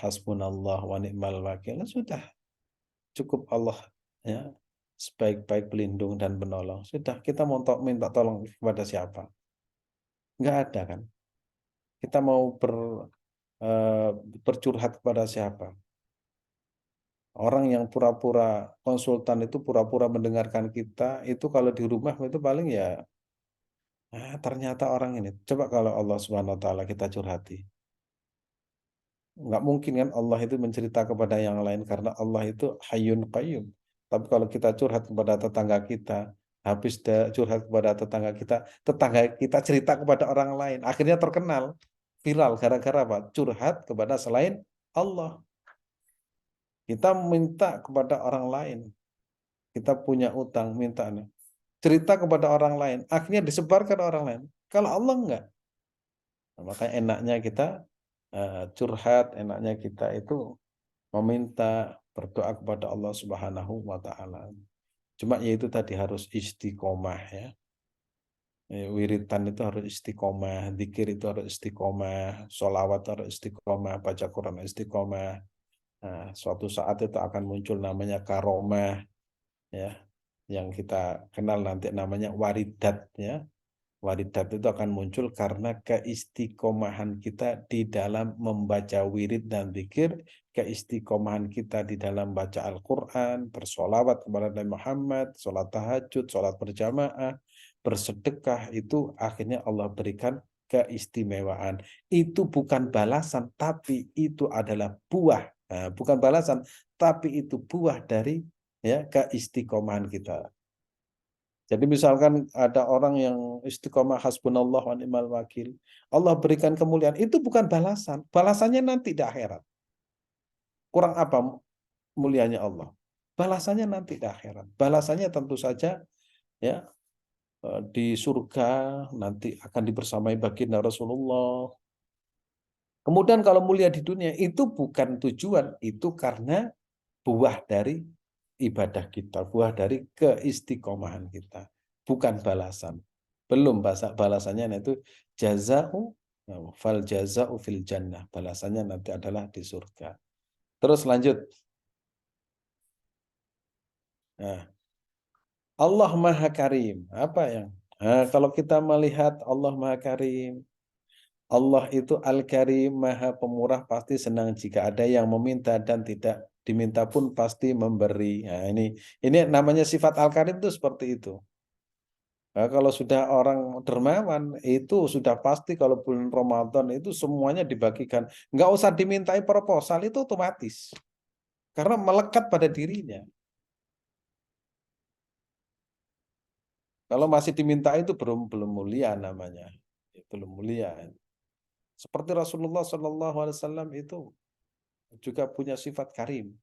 hasbunallah wa ni'mal wakil, sudah cukup Allah ya, sebaik-baik pelindung dan penolong. Sudah, kita mau minta tolong kepada siapa? Nggak ada kan? Kita mau bercurhat kepada siapa? Orang yang pura-pura konsultan itu pura-pura mendengarkan kita, itu kalau di rumah itu paling ya, ternyata orang ini. Coba kalau Allah Subhanahu wa Ta'ala kita curhati. Nggak mungkin kan Allah itu mencerita kepada yang lain, karena Allah itu Hayyun Qayyum. Tapi kalau kita curhat kepada tetangga kita, habis curhat kepada tetangga kita cerita kepada orang lain, akhirnya terkenal, viral gara-gara apa? Curhat kepada selain Allah. Kita minta kepada orang lain, kita punya utang, minta nih, cerita kepada orang lain, akhirnya disebarkan orang lain. Kalau Allah enggak. Nah, makanya enaknya kita curhat, enaknya kita itu meminta, berdoa kepada Allah Subhanahu wa Ta'ala. Cuma ya itu tadi harus istiqomah ya. Wiritan itu harus istiqomah, zikir itu harus istiqomah, sholawat harus istiqomah, baca Quran istiqomah. Nah, suatu saat itu akan muncul namanya karomah ya, yang kita kenal nanti namanya waridat ya. Waridat itu akan muncul karena keistiqomahan kita di dalam membaca wirid dan zikir, keistiqomahan kita di dalam baca Al-Quran, bersolawat kepada Nabi Muhammad, sholat tahajud, sholat berjamaah, bersedekah, itu akhirnya Allah berikan keistimewaan. Itu bukan balasan, tapi itu adalah buah. Nah, bukan balasan, tapi itu buah dari ya keistiqomahan kita. Jadi misalkan ada orang yang istiqomah hasbunallah wa ni'mal wakil, Allah berikan kemuliaan, itu bukan balasan. Balasannya nanti di akhirat. Kurang apa mulianya Allah? Balasannya nanti di akhirat. Balasannya tentu saja ya di surga, nanti akan dibersamai baginda Rasulullah. Kemudian kalau mulia di dunia itu bukan tujuan, itu karena buah dari ibadah kita, buah dari keistiqomahan kita, bukan balasan. Belum balasannya itu jaza'u fal jaza'u fil jannah. Balasannya nanti adalah di surga. Terus lanjut. Nah, Allah Maha Karim. Apa yang? Nah, kalau kita melihat Allah Maha Karim, Allah itu Al-Karim, Maha Pemurah, pasti senang jika ada yang meminta dan tidak diminta pun pasti memberi. Nah, ini namanya sifat Al-Karim itu seperti itu. Nah, kalau sudah orang dermawan itu sudah pasti kalau bulan Ramadan itu semuanya dibagikan. Nggak usah dimintai proposal itu otomatis. Karena melekat pada dirinya. Kalau masih diminta itu belum mulia namanya. Belum mulia. Seperti Rasulullah SAW itu juga punya sifat karim.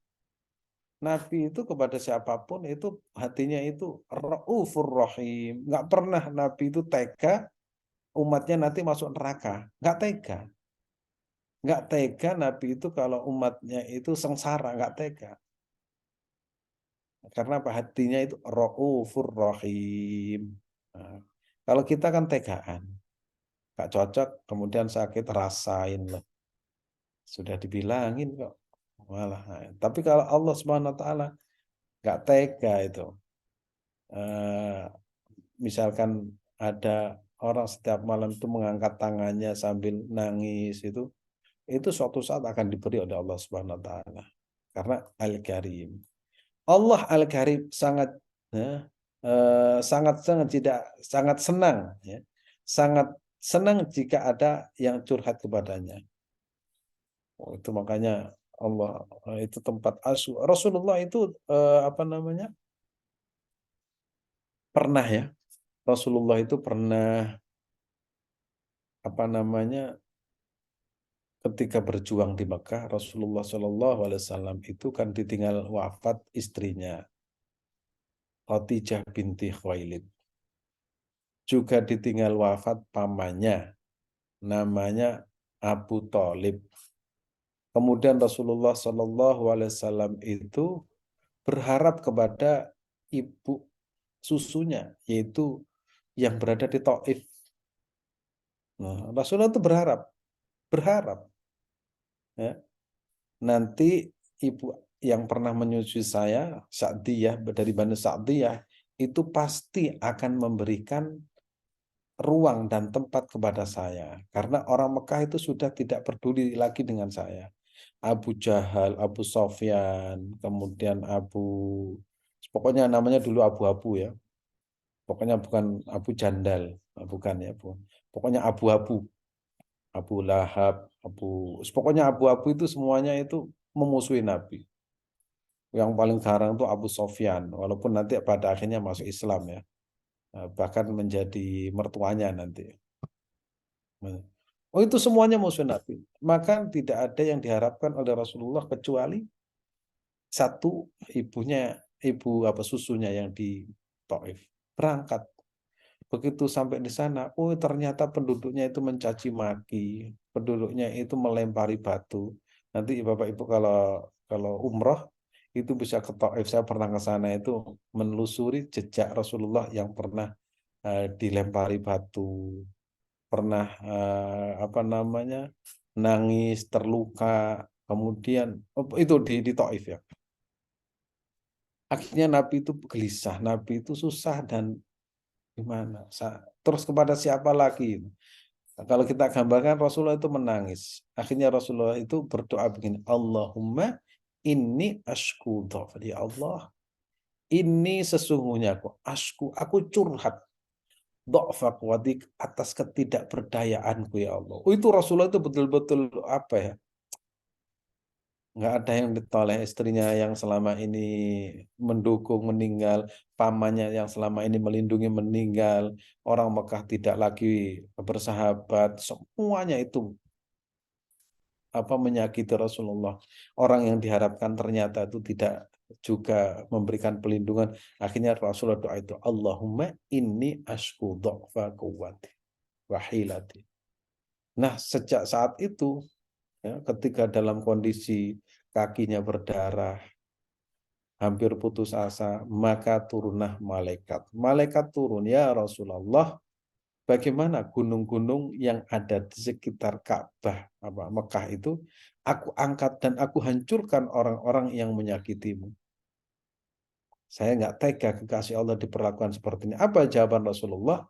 Nabi itu kepada siapapun itu hatinya itu raufur rahim. Nggak pernah Nabi itu tega umatnya nanti masuk neraka. Nggak tega. Nggak tega Nabi itu kalau umatnya itu sengsara. Nggak tega. Karena apa? Hatinya itu raufur rahim. Nah, kalau kita kan tegaan. Nggak cocok, kemudian sakit, rasain loh. Sudah dibilangin kok. Malah. Nah, tapi kalau Allah Subhanahu wa taala nggak tega itu. Eh, Misalkan ada orang setiap malam itu mengangkat tangannya sambil nangis itu suatu saat akan diberi oleh Allah Subhanahu wa taala. Karena Al-Karim. Allah Al-Karim sangat sangat sangat tidak sangat senang ya. Sangat senang jika ada yang curhat kepadanya. Oh, itu makanya Allah itu tempat asu. Rasulullah itu apa namanya? Pernah ya. Rasulullah itu pernah apa namanya? Ketika berjuang di Mekah, Rasulullah SAW itu kan ditinggal wafat istrinya, Khadijah binti Khuwailid. Juga ditinggal wafat pamannya, namanya Abu Thalib. Kemudian Rasulullah SAW itu berharap kepada ibu susunya, yaitu yang berada di Taif. Nah, Rasulullah itu berharap ya, nanti ibu yang pernah menyusui saya, Sa'diyah dari Bani Sa'diyah, itu pasti akan memberikan ruang dan tempat kepada saya. Karena orang Mekah itu sudah tidak peduli lagi dengan saya. Abu Jahal, Abu Sofyan, kemudian pokoknya namanya dulu Abu-Abu ya. Pokoknya bukan Abu Jandal, bukan ya, Bu. Pokoknya Abu-Abu, Abu Lahab, pokoknya Abu-Abu itu semuanya itu memusuhi Nabi. Yang paling garang itu Abu Sofyan, walaupun nanti pada akhirnya masuk Islam ya, bahkan menjadi mertuanya nanti. Oh itu semuanya musuh Nabi. Maka tidak ada yang diharapkan oleh Rasulullah kecuali satu ibu apa susunya yang di Taif berangkat. Begitu sampai di sana, oh ternyata penduduknya itu mencaci maki, penduduknya itu melempari batu. Nanti Bapak Ibu kalau kalau umroh itu bisa ke Taif. Saya pernah ke sana itu menelusuri jejak Rasulullah yang pernah dilempari batu, pernah apa namanya nangis, terluka, kemudian itu di Taif ya. Akhirnya Nabi itu gelisah, Nabi itu susah dan gimana? Terus kepada siapa lagi? Nah, kalau kita gambarkan Rasulullah itu menangis. Akhirnya Rasulullah itu berdoa begini, Allahumma inni ashku dhaf. Ya Allah, ini sesungguhnya aku curhat dha'fa quwwatik atas ketidakberdayaanku ya Allah. Oh, itu Rasulullah itu betul-betul apa ya? Nggak ada yang ditoleh, istrinya yang selama ini mendukung meninggal, pamannya yang selama ini melindungi meninggal, orang Mekah tidak lagi bersahabat, semuanya itu apa menyakiti Rasulullah. Orang yang diharapkan ternyata itu tidak juga memberikan pelindungan. Akhirnya Rasulullah doa itu, Allahumma inni ashku dha'fa quwwati wa hilati. Nah, sejak saat itu ya, ketika dalam kondisi kakinya berdarah, hampir putus asa, maka turunlah malaikat. Malaikat turun, ya Rasulullah, bagaimana gunung-gunung yang ada di sekitar Ka'bah, Mekah itu, aku angkat dan aku hancurkan orang-orang yang menyakitimu. Saya nggak tega kekasih Allah diperlakukan seperti ini. Apa jawaban Rasulullah?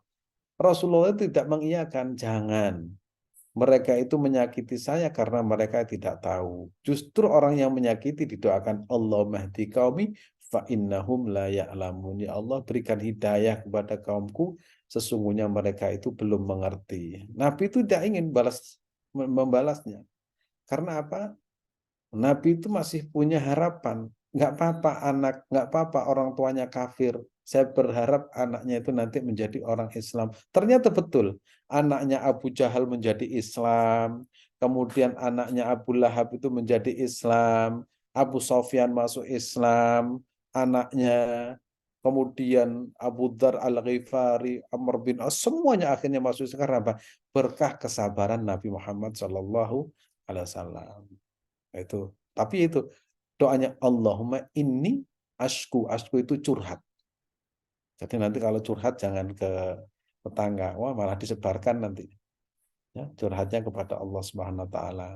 Rasulullah tidak mengiyakan, jangan. Mereka itu menyakiti saya karena mereka tidak tahu. Justru orang yang menyakiti didoakan Allah mahdi qaumi fa innahum la ya'lamun. Ya Allah berikan hidayah kepada kaumku, sesungguhnya mereka itu belum mengerti. Nabi itu tidak ingin membalasnya. Karena apa? Nabi itu masih punya harapan. Nggak apa-apa anak, nggak apa-apa orang tuanya kafir. Saya berharap anaknya itu nanti menjadi orang Islam. Ternyata betul. Anaknya Abu Jahal menjadi Islam. Kemudian anaknya Abu Lahab itu menjadi Islam. Abu Sofyan masuk Islam. Anaknya. Kemudian Abu Dhar Al-Ghifari, Amr bin As, semuanya akhirnya masuk Islam. Karena apa? Berkah kesabaran Nabi Muhammad SAW. Itu. Tapi itu doanya Allahumma inni ashku. Ashku itu curhat. Jadi nanti kalau curhat jangan ke tetangga. Wah, malah disebarkan nanti. Ya, curhatnya kepada Allah Subhanahu wa taala.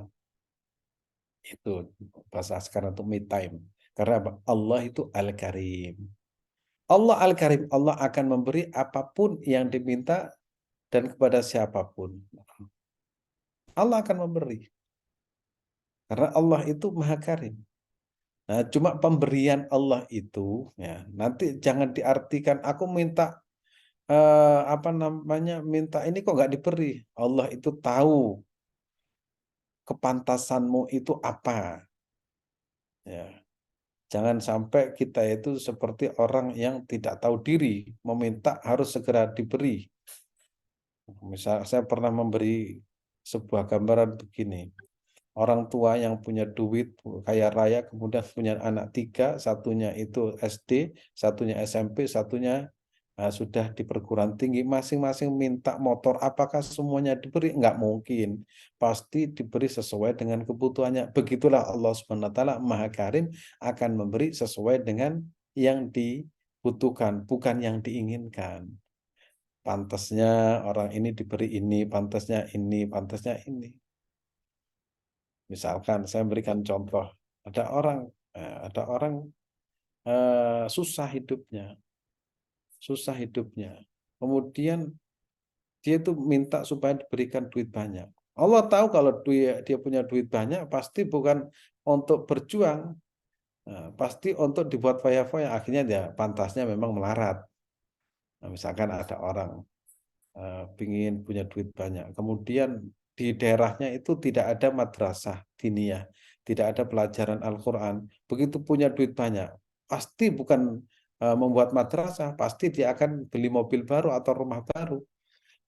Itu bahasa sekarang itu me time. Karena apa? Allah itu Al-Karim. Allah Al-Karim, Allah akan memberi apapun yang diminta dan kepada siapapun. Allah akan memberi. Karena Allah itu Maha Karim. Nah, cuma pemberian Allah itu ya nanti jangan diartikan aku minta apa namanya minta ini kok nggak diberi. Allah itu tahu kepantasanmu itu apa. Ya, jangan sampai kita itu seperti orang yang tidak tahu diri, meminta harus segera diberi. Misal saya pernah memberi sebuah gambaran begini. Orang tua yang punya duit kaya raya kemudian punya anak 3, satunya itu SD, satunya SMP, satunya sudah di perguruan tinggi, masing-masing minta motor, apakah semuanya diberi? Enggak mungkin, pasti diberi sesuai dengan kebutuhannya. Begitulah Allah Subhanahu Wa Taala Maha Karim akan memberi sesuai dengan yang dibutuhkan, bukan yang diinginkan. Pantasnya orang ini diberi ini, pantasnya ini, pantasnya ini. Misalkan saya berikan contoh, ada orang susah hidupnya. Kemudian dia itu minta supaya diberikan duit banyak. Allah tahu kalau dia punya duit banyak, pasti bukan untuk berjuang, pasti untuk dibuat foya-foya. Akhirnya dia pantasnya memang melarat. Nah, misalkan ada orang ingin punya duit banyak. Kemudian di daerahnya itu tidak ada madrasah diniyah, tidak ada pelajaran Al-Quran. Begitu punya duit banyak, pasti bukan membuat madrasah, pasti dia akan beli mobil baru atau rumah baru.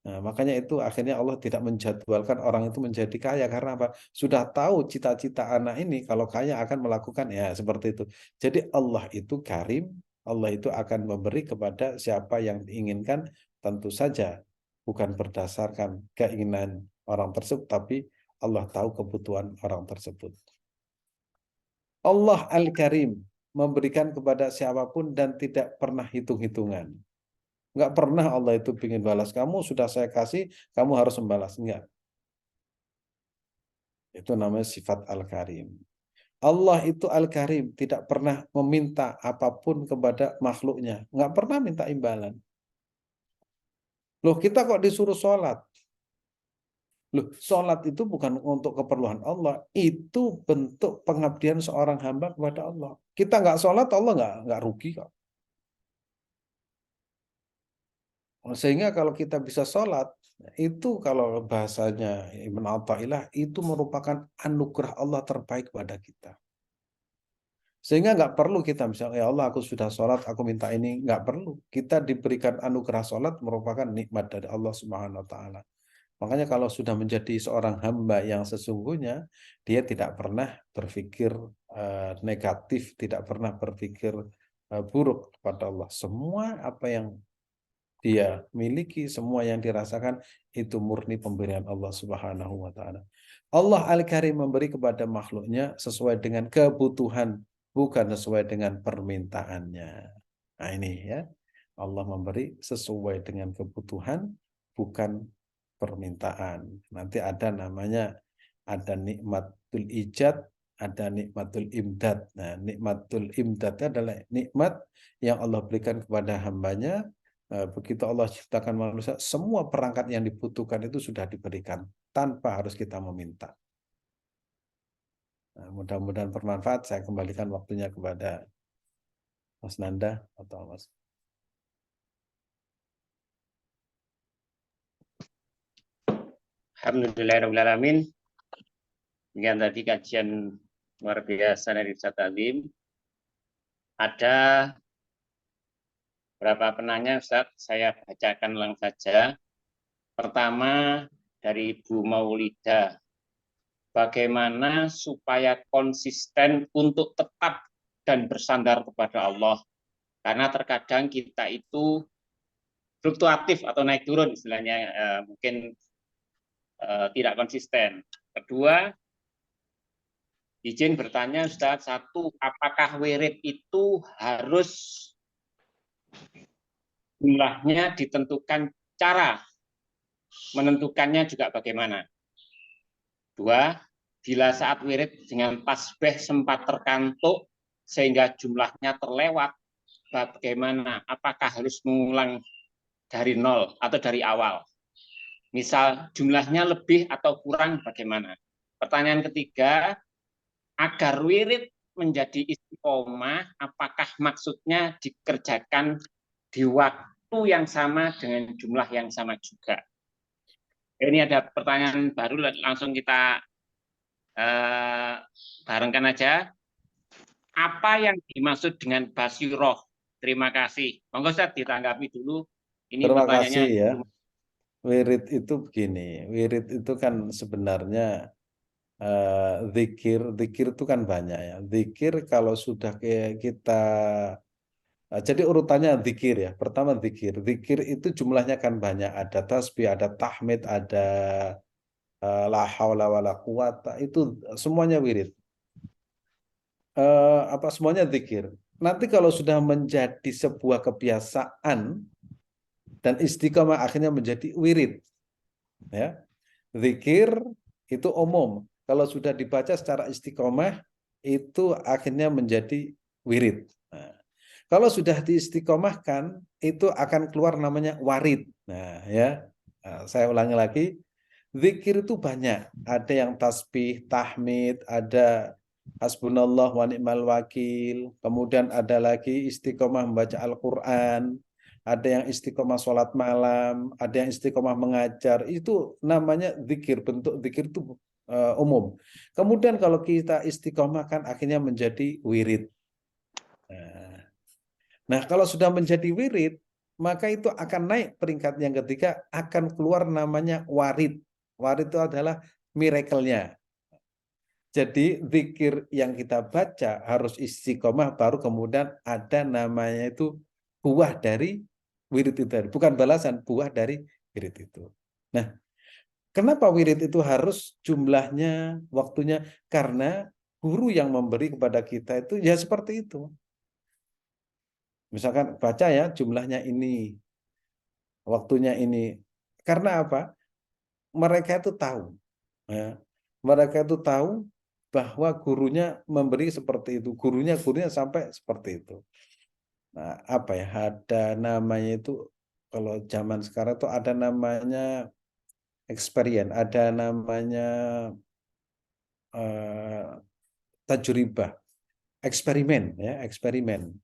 Nah, makanya itu akhirnya Allah tidak menjadwalkan orang itu menjadi kaya karena apa? Sudah tahu cita-cita anak ini kalau kaya akan melakukan ya seperti itu. Jadi Allah itu Karim, Allah itu akan memberi kepada siapa yang diinginkan tentu saja bukan berdasarkan keinginan orang tersebut tapi Allah tahu kebutuhan orang tersebut. Allah Al-Karim memberikan kepada siapapun dan tidak pernah hitung-hitungan. Enggak pernah Allah itu ingin balas kamu, sudah saya kasih, kamu harus membalas. Enggak. Itu namanya sifat Al-Karim. Allah itu Al-Karim, tidak pernah meminta apapun kepada makhluknya. Enggak pernah minta imbalan. Loh, kita kok disuruh sholat? Loh, sholat itu bukan untuk keperluan Allah. Itu bentuk pengabdian seorang hamba kepada Allah. Kita enggak sholat, Allah enggak rugi kok. Sehingga kalau kita bisa sholat, itu kalau bahasanya Ibn Athaillah, itu merupakan anugerah Allah terbaik pada kita. Sehingga nggak perlu kita misalnya, ya Allah aku sudah sholat, aku minta ini, nggak perlu. Kita diberikan anugerah sholat merupakan nikmat dari Allah Subhanahu Wa Taala. Makanya kalau sudah menjadi seorang hamba yang sesungguhnya, dia tidak pernah berpikir negatif, tidak pernah berpikir buruk kepada Allah. Semua apa yang dia miliki, semua yang dirasakan itu murni pemberian Allah Subhanahu wa taala. Allah Al-Karim memberi kepada makhluknya sesuai dengan kebutuhan, bukan sesuai dengan permintaannya. Nah ini ya, Allah memberi sesuai dengan kebutuhan, bukan permintaan. Nanti ada namanya, ada nikmatul ijad, ada nikmatul imdad. Nah, nikmatul imdad adalah nikmat yang Allah berikan kepada hambanya Begitu Allah ciptakan manusia, semua perangkat yang dibutuhkan itu sudah diberikan tanpa harus kita meminta. Nah, mudah-mudahan bermanfaat. Saya kembalikan waktunya kepada Mas Nanda atau Mas. Alhamdulillahirrahmanirrahim. Dengan tadi kajian luar biasa dari Ustaz Alim. Ada berapa penanya Ustaz? Saya bacakan langsung saja. Pertama dari Bu Maulida. Bagaimana supaya konsisten untuk tetap dan bersandar kepada Allah? Karena terkadang kita itu fluktuatif atau naik turun istilahnya, mungkin tidak konsisten. Kedua, izin bertanya Ustaz, satu, apakah wirid itu harus jumlahnya ditentukan, cara menentukannya juga bagaimana? Dua, bila saat wirid dengan tasbih sempat terkantuk sehingga jumlahnya terlewat, bagaimana? Apakah harus mengulang dari nol atau dari awal? Misal jumlahnya lebih atau kurang bagaimana? Pertanyaan ketiga, agar wirid menjadi istiqomah, apakah maksudnya dikerjakan di waktu yang sama dengan jumlah yang sama juga? Ini ada pertanyaan baru, langsung kita barengkan aja. Apa yang dimaksud dengan basiroh? Terima kasih. Monggo Ustaz ditanggapi dulu. Ini Terima kasih pertanyaannya. ya. Wirid itu begini, wirid itu kan sebenarnya zikir itu kan banyak ya. Zikir kalau sudah kita jadi urutannya zikir ya. Pertama zikir. Zikir itu jumlahnya kan banyak. Ada tasbih, ada tahmid, ada la haula wala quwata. Itu semuanya wirid. Apa semuanya zikir. Nanti kalau sudah menjadi sebuah kebiasaan dan istiqomah akhirnya menjadi wirid. Ya. Zikir itu umum. Kalau sudah dibaca secara istiqomah itu akhirnya menjadi wirid. Nah, kalau sudah diistiqomahkan itu akan keluar namanya warid. Nah, ya. Nah, saya ulangi lagi. Zikir itu banyak. Ada yang tasbih, tahmid, ada hasbunallah wa ni'mal wakil. Kemudian ada lagi istiqomah membaca Al-Quran. Ada yang istiqomah sholat malam. Ada yang istiqomah mengajar. Itu namanya zikir. Bentuk zikir itu umum. Kemudian kalau kita istiqomahkan akhirnya menjadi wirid. Nah, kalau sudah menjadi wirid, maka itu akan naik peringkat yang ketiga, akan keluar namanya warid. Warid itu adalah miracle-nya. Jadi zikir yang kita baca harus istiqomah, baru kemudian ada namanya itu buah dari wirid itu. Bukan balasan, buah dari wirid itu. Nah, kenapa wirid itu harus jumlahnya, waktunya? Karena guru yang memberi kepada kita itu ya seperti itu. Misalkan baca ya jumlahnya ini, waktunya ini. Karena apa? Mereka itu tahu. Ya. Mereka itu tahu bahwa gurunya memberi seperti itu. Gurunya sampai seperti itu. Nah, apa ya? Ada namanya itu, kalau zaman sekarang itu ada namanya experience, ada namanya tajribah, eksperimen ya, eksperimen.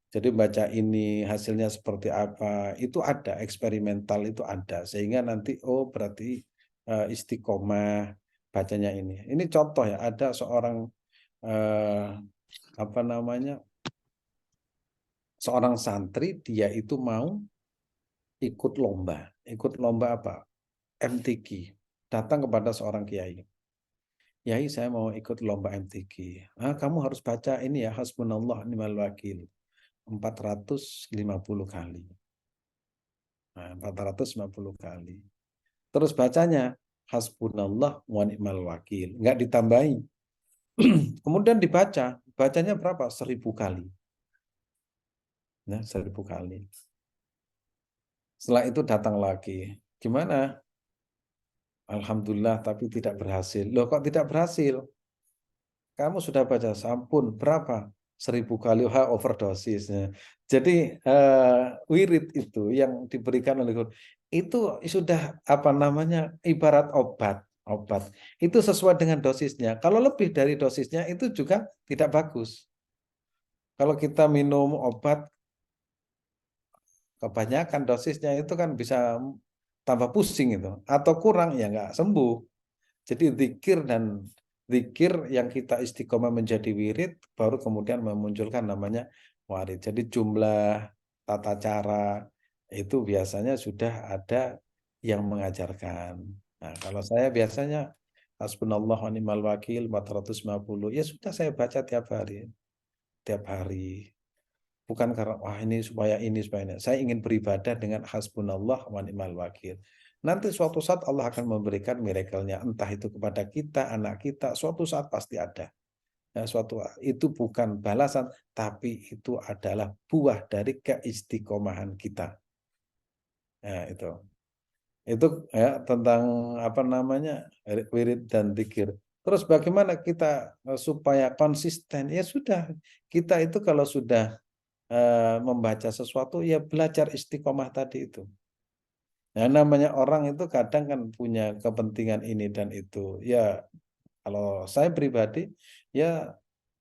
Jadi baca ini hasilnya seperti apa, itu ada, eksperimental itu ada. Sehingga nanti, oh berarti istiqomah bacanya ini. Ini contoh ya, ada seorang apa namanya, seorang santri, dia itu mau ikut lomba. Ikut lomba apa? MTQ. Datang kepada seorang kiai. Kiai, saya mau ikut lomba MTQ. Ah, kamu harus baca ini ya, hasbunallah ni'mal wakil. 450 kali. Nah, 450 kali. Terus bacanya hasbunallah wa ni'mal wakil. Enggak ditambahi. Kemudian dibaca. Bacanya berapa? 1000 kali. Nah, 1000 kali. Setelah itu datang lagi. Gimana? Alhamdulillah, tapi tidak berhasil. Loh, kok tidak berhasil? Kamu sudah baca sampun berapa? 1000 kali overdosis. Jadi wirid itu yang diberikan oleh guru itu sudah apa namanya ibarat obat. Itu sesuai dengan dosisnya. Kalau lebih dari dosisnya itu juga tidak bagus. Kalau kita minum obat kebanyakan dosisnya itu kan bisa tambah pusing itu, atau kurang ya nggak sembuh. Jadi zikir yang kita istiqomah menjadi wirid, baru kemudian memunculkan namanya warid. Jadi jumlah, tata cara itu biasanya sudah ada yang mengajarkan. Nah, kalau saya biasanya Hasbunallah wa ni'mal wakil 450, ya sudah saya baca tiap hari. Tiap hari. Bukan karena wah ini supaya ini supaya ini. Saya ingin beribadah dengan hasbunallah wa ni'mal wakil. Nanti suatu saat Allah akan memberikan miracle-nya, entah itu kepada kita, anak kita, suatu saat pasti ada. Ya, itu bukan balasan, tapi itu adalah buah dari keistiqomahan kita. Ya, itu. Itu ya tentang apa namanya wirid dan zikir. Terus bagaimana kita supaya konsisten? Ya sudah, kita itu kalau sudah membaca sesuatu ya belajar istiqomah tadi itu. Nah, namanya orang itu kadang kan punya kepentingan ini dan itu. Ya kalau saya pribadi ya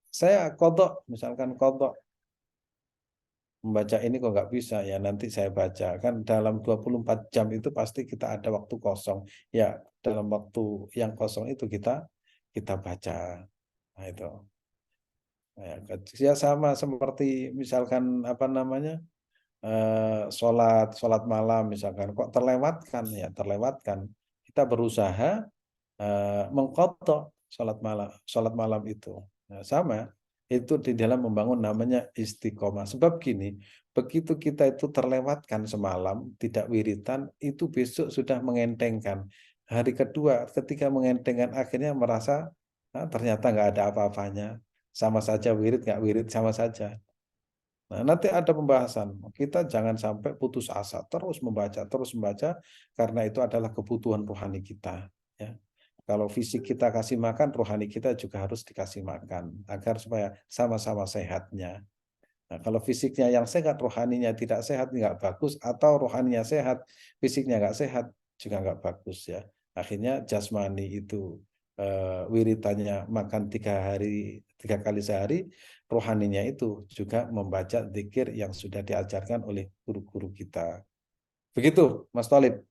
saya kodok, misalkan kodok membaca ini kok nggak bisa ya nanti saya baca kan dalam 24 jam itu pasti kita ada waktu kosong. Ya dalam waktu yang kosong itu kita baca. Nah, itu. Ya sama seperti misalkan apa namanya sholat malam misalkan kok terlewatkan kita berusaha mengqadha sholat malam itu. Nah, sama itu di dalam membangun namanya istiqomah sebab gini begitu kita itu terlewatkan semalam tidak wiritan itu besok sudah mengentengkan hari kedua ketika mengentengkan akhirnya merasa ternyata nggak ada apa-apanya sama saja wirid nggak wirid sama saja. Nah, nanti ada pembahasan. Kita jangan sampai putus asa, terus membaca, karena itu adalah kebutuhan rohani kita. Ya. Kalau fisik kita kasih makan, rohani kita juga harus dikasih makan, agar supaya sama-sama sehatnya. Nah, kalau fisiknya yang sehat, rohaninya tidak sehat, nggak bagus, atau rohaninya sehat, fisiknya nggak sehat, juga nggak bagus ya. Akhirnya jasmani itu wiritannya makan 3 kali sehari, rohaninya itu juga membaca zikir yang sudah diajarkan oleh guru-guru kita. Begitu, Mas Thalib.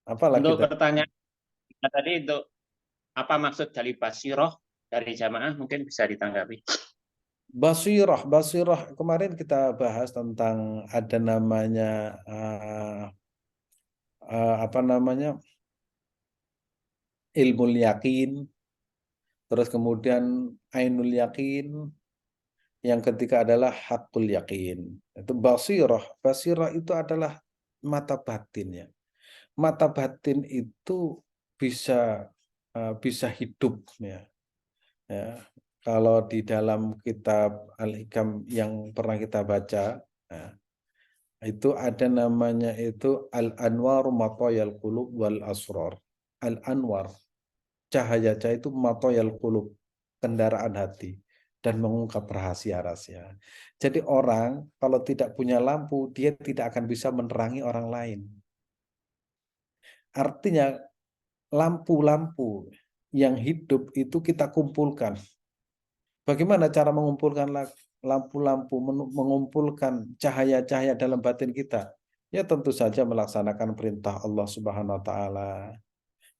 Apalagi Untuk pertanyaan tadi itu apa maksud dari basiroh dari jamaah mungkin bisa ditanggapi. Basirah kemarin kita bahas tentang ada namanya apa namanya ilmu yakin, terus kemudian ainul yakin, yang ketiga adalah hakul yakin. Itu basirah itu adalah mata batin ya. Mata batin itu bisa bisa hidup ya. Ya. Kalau di dalam kitab Al-Hikam yang pernah kita baca, ya, itu ada namanya itu Al-Anwar Matoyal Qulub wal Asror. Al-Anwar, cahaya-cahaya itu Matoyal Qulub, kendaraan hati, dan mengungkap rahasia-rahasia. Jadi orang kalau tidak punya lampu, dia tidak akan bisa menerangi orang lain. Artinya lampu-lampu yang hidup itu kita kumpulkan. Bagaimana cara mengumpulkan lampu-lampu, mengumpulkan cahaya-cahaya dalam batin kita? Ya tentu saja melaksanakan perintah Allah Subhanahu wa taala,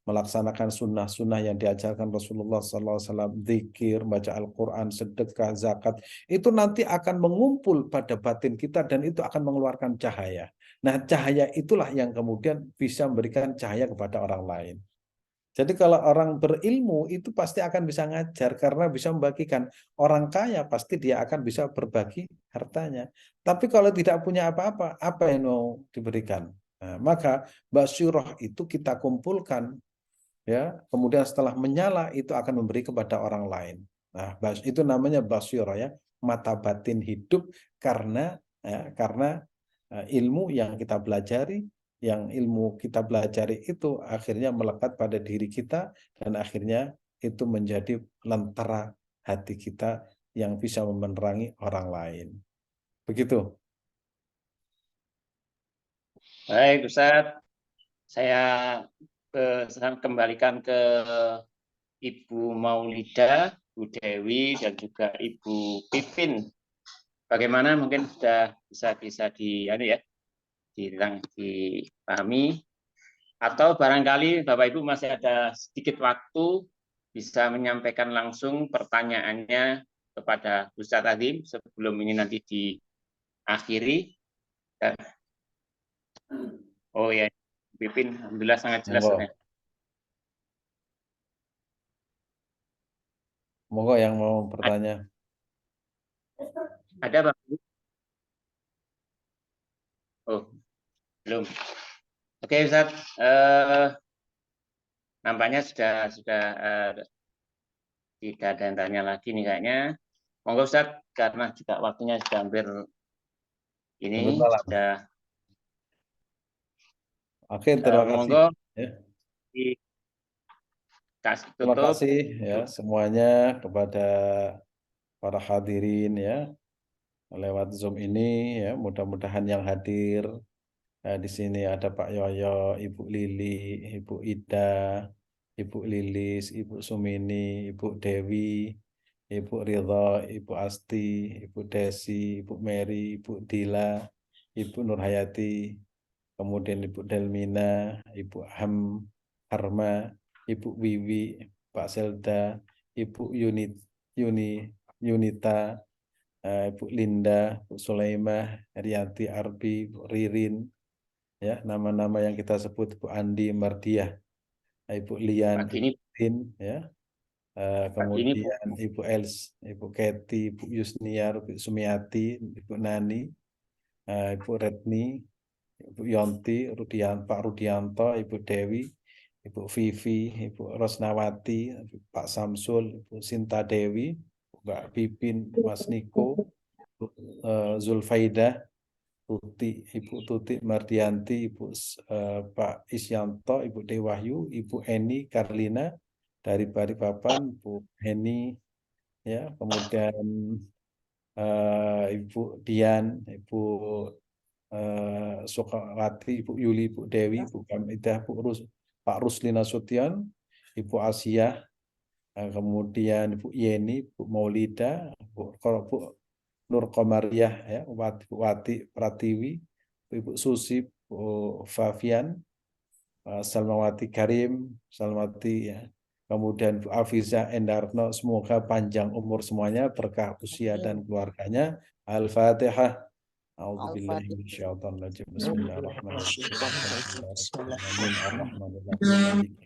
melaksanakan sunnah-sunnah yang diajarkan Rasulullah SAW, zikir, baca Al-Quran, sedekah, zakat, itu nanti akan mengumpul pada batin kita dan itu akan mengeluarkan cahaya. Nah, cahaya itulah yang kemudian bisa memberikan cahaya kepada orang lain. Jadi kalau orang berilmu itu pasti akan bisa ngajar karena bisa membagikan. Orang kaya pasti dia akan bisa berbagi hartanya. Tapi kalau tidak punya apa-apa, apa yang mau diberikan? Nah, maka basyirah itu kita kumpulkan ya, kemudian setelah menyala itu akan memberi kepada orang lain. Nah, itu namanya basyirah ya, mata batin hidup karena ilmu yang kita pelajari, yang ilmu kita pelajari itu akhirnya melekat pada diri kita dan akhirnya itu menjadi lentera hati kita yang bisa menerangi orang lain. Begitu. Baik, Ustaz. Saya sekarang kembalikan ke Ibu Maulida, Bu Dewi, dan juga Ibu Pipin. Bagaimana mungkin sudah bisa dipahami, atau barangkali Bapak Ibu masih ada sedikit waktu bisa menyampaikan langsung pertanyaannya kepada Ustaz Azim sebelum ini nanti diakhiri. Oh ya, Pipin, alhamdulillah sangat jelas. Monggo yang mau bertanya. Ada Bapak Ibu? Oh, belum. Oke, Ustaz. Nampaknya sudah tidak ada yang tanya lagi nih kayaknya. Monggo Ustaz, karena juga waktunya sudah hampir ini sudah. Oke, terima kasih. Monggo Ya. dikasih Terima tutup. kasih ya semuanya kepada para hadirin ya lewat Zoom ini ya. Mudah-mudahan yang hadir di sini ada Pak Yoyo, Ibu Lili, Ibu Ida, Ibu Lilis, Ibu Sumini, Ibu Dewi, Ibu Ridho, Ibu Asti, Ibu Desi, Ibu Mary, Ibu Dila, Ibu Nurhayati, kemudian Ibu Delmina, Ibu Harma, Ibu Wiwi, Pak Selda, Ibu Yunita, Ibu Linda, Bu Sulaimah, Riyati Arbi, Bu Ririn, ya nama-nama yang kita sebut, Bu Andi Mardiah, Ibu Lian, Pagi ini, ya, pagi ini Bu. kemudian Ibu Els, Ibu Keti, Ibu Yusniar, Ibu Sumiati, Ibu Nani, Ibu Retni, Ibu Yonti, Pak Rudianto, Ibu Dewi, Ibu Vivi, Ibu Rosnawati, Pak Samsul, Ibu Sinta Dewi, Mbak Pipin, Mas Niko, Zulfaidah, Ibu Tuti Mardianti, Pak Isyanto, Ibu Dewahyu, Ibu Eni Karlina dari Balikpapan, Bu Heni, ya, kemudian Ibu Dian, Ibu Sukawati, Ibu Yuli, Ibu Dewi, Ibu Kamidah, Pak Ruslina Sution, Ibu Asia, kemudian Ibu Yeni, Ibu Maulida, Bu Nur Komariah, ya, Bu Wati Pratiwi, Ibu Susi, Bu Favian, Salmawati Karim, Salmawati, ya. Kemudian Bu Afiza Endarno, semoga panjang umur semuanya, berkah usia dan keluarganya. Al-Fatihah. A'udzubillahi minasyaitonirrajim. Bismillahirrahmanirrahim.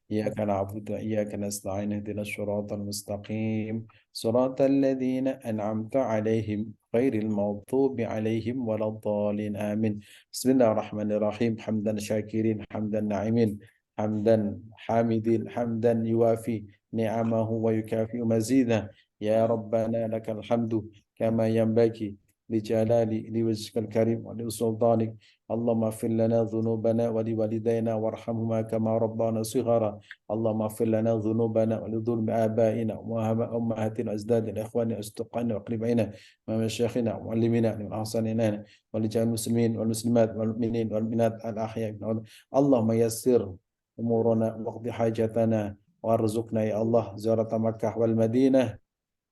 Iyyaka na'budu wa iyyaka nasta'in. Ihdinas shiratal mustaqim. Shiratal ladzina an'amta 'alaihim ghairil maghdubi 'alaihim waladdallin. Amin. Bismillahirrahmanirrahim. Hamdan syakirin, hamdan na'imin, hamdan hamidin, hamdan yuwafi ni'amahu wa yukafi'u mazidah. Ya Rabbana lakal hamdu kama yanbaghi لجلال لوجهك الكريم ولسلطانك. اللهم اغفر لنا ذنوبنا ولوالدينا وارحمهما كما ربانا صغارا. اللهم اغفر لنا ذنوبنا ولذنوب آبائنا وأمهاتنا وأجدادنا وإخواننا وأصدقائنا وأقربائنا ومشايخنا ومعلمينا من أحسن إلينا ولجميع المسلمين والمسلمات والمؤمنين والمؤمنات الأحياء. اللهم يسر أمورنا واقض حاجتنا وارزقنا يا الله زيارة مكة والمدينة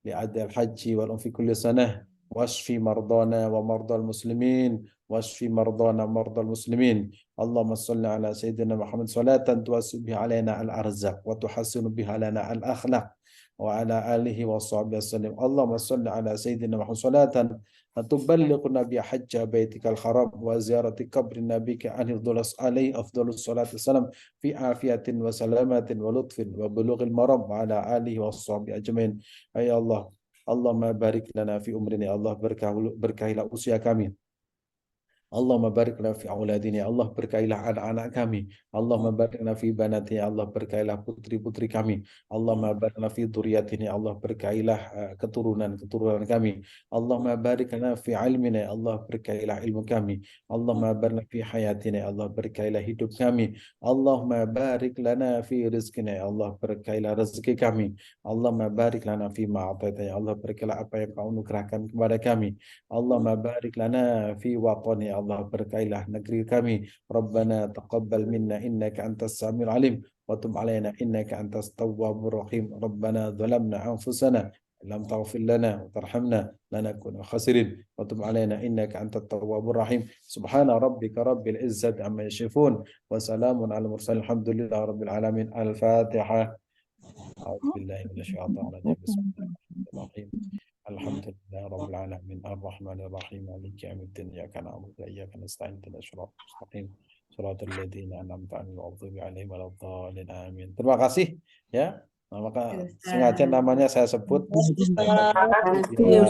لأداء الحج والأم في كل سنة. واشفي مرضانا ومرضى المسلمين واشفي مرضانا ومرضى المسلمين. اللهم صل على سيدنا محمد صلاة توسع بها علينا الأرزاق وتحسن بها لنا الأخلاق وعلى آله وصحبه وسلم. اللهم صل على سيدنا محمد صلاة تبلغنا بها حج بيتك الحرام وزيارة قبر نبيك عليه أفضل الصلاة والسلام في عافية وسلامة ولطف وبلوغ المرام وعلى آله وصحبه أجمعين. يا الله Allahumma barik lana fi umrini, Allah berkahilah usia kami. Allahumma barik lana fi auladina, ya Allah berkailah anak-anak kami. Allahumma barik lana fi banatina, ya Allah berkailah putri-putri kami. Allahumma barik lana fi dzurriyyatina, ya Allah berkailah keturunan-keturunan kami. Allahumma barik lana fi ilmina, ya Allah berkailah ilmu kami. Allahumma barik lana fi hayatina, ya Allah berkailah hidup kami. Allahumma barik lana fi rizqina, ya Allah berkailah rezeki kami. Allahumma barik lana fi ma ataita, ya Allah berkailah apa yang Kau anugerahkan kepada kami. Allahumma barik lana fi watani, Allah berkailah negeri kami. Rabbana taqabbal minna innaka antas samiul alim wa tub alaina innaka antas tawwabur rahim. Rabbana zalamna anfusana lam taghfir lana wa tarhamna lanakuna khasirin wa tub alaina innaka antat tawwabur rahim. Subhana rabbika rabbil izzati amma yasifun wa salamun alal mursalin alhamdulillahi rabbil alamin. Al-Fatihah. A'udzu billahi minasyaitonir rajim. Bismillahirrahmanirrahim. Alhamdulillah Rabbil Alamin Ar-Rahmanir Rahim Maliki Yawmiddin Iyyaka na'budu wa iyyaka nasta'in ihdinas siratal mustaqim siratal ladzina an'amta 'alaihim ghairil maghdubi 'alaihim waladdallin amin. Terima kasih ya. Nah, maka sengaja namanya saya sebut Terima kasih, Ustaz. biar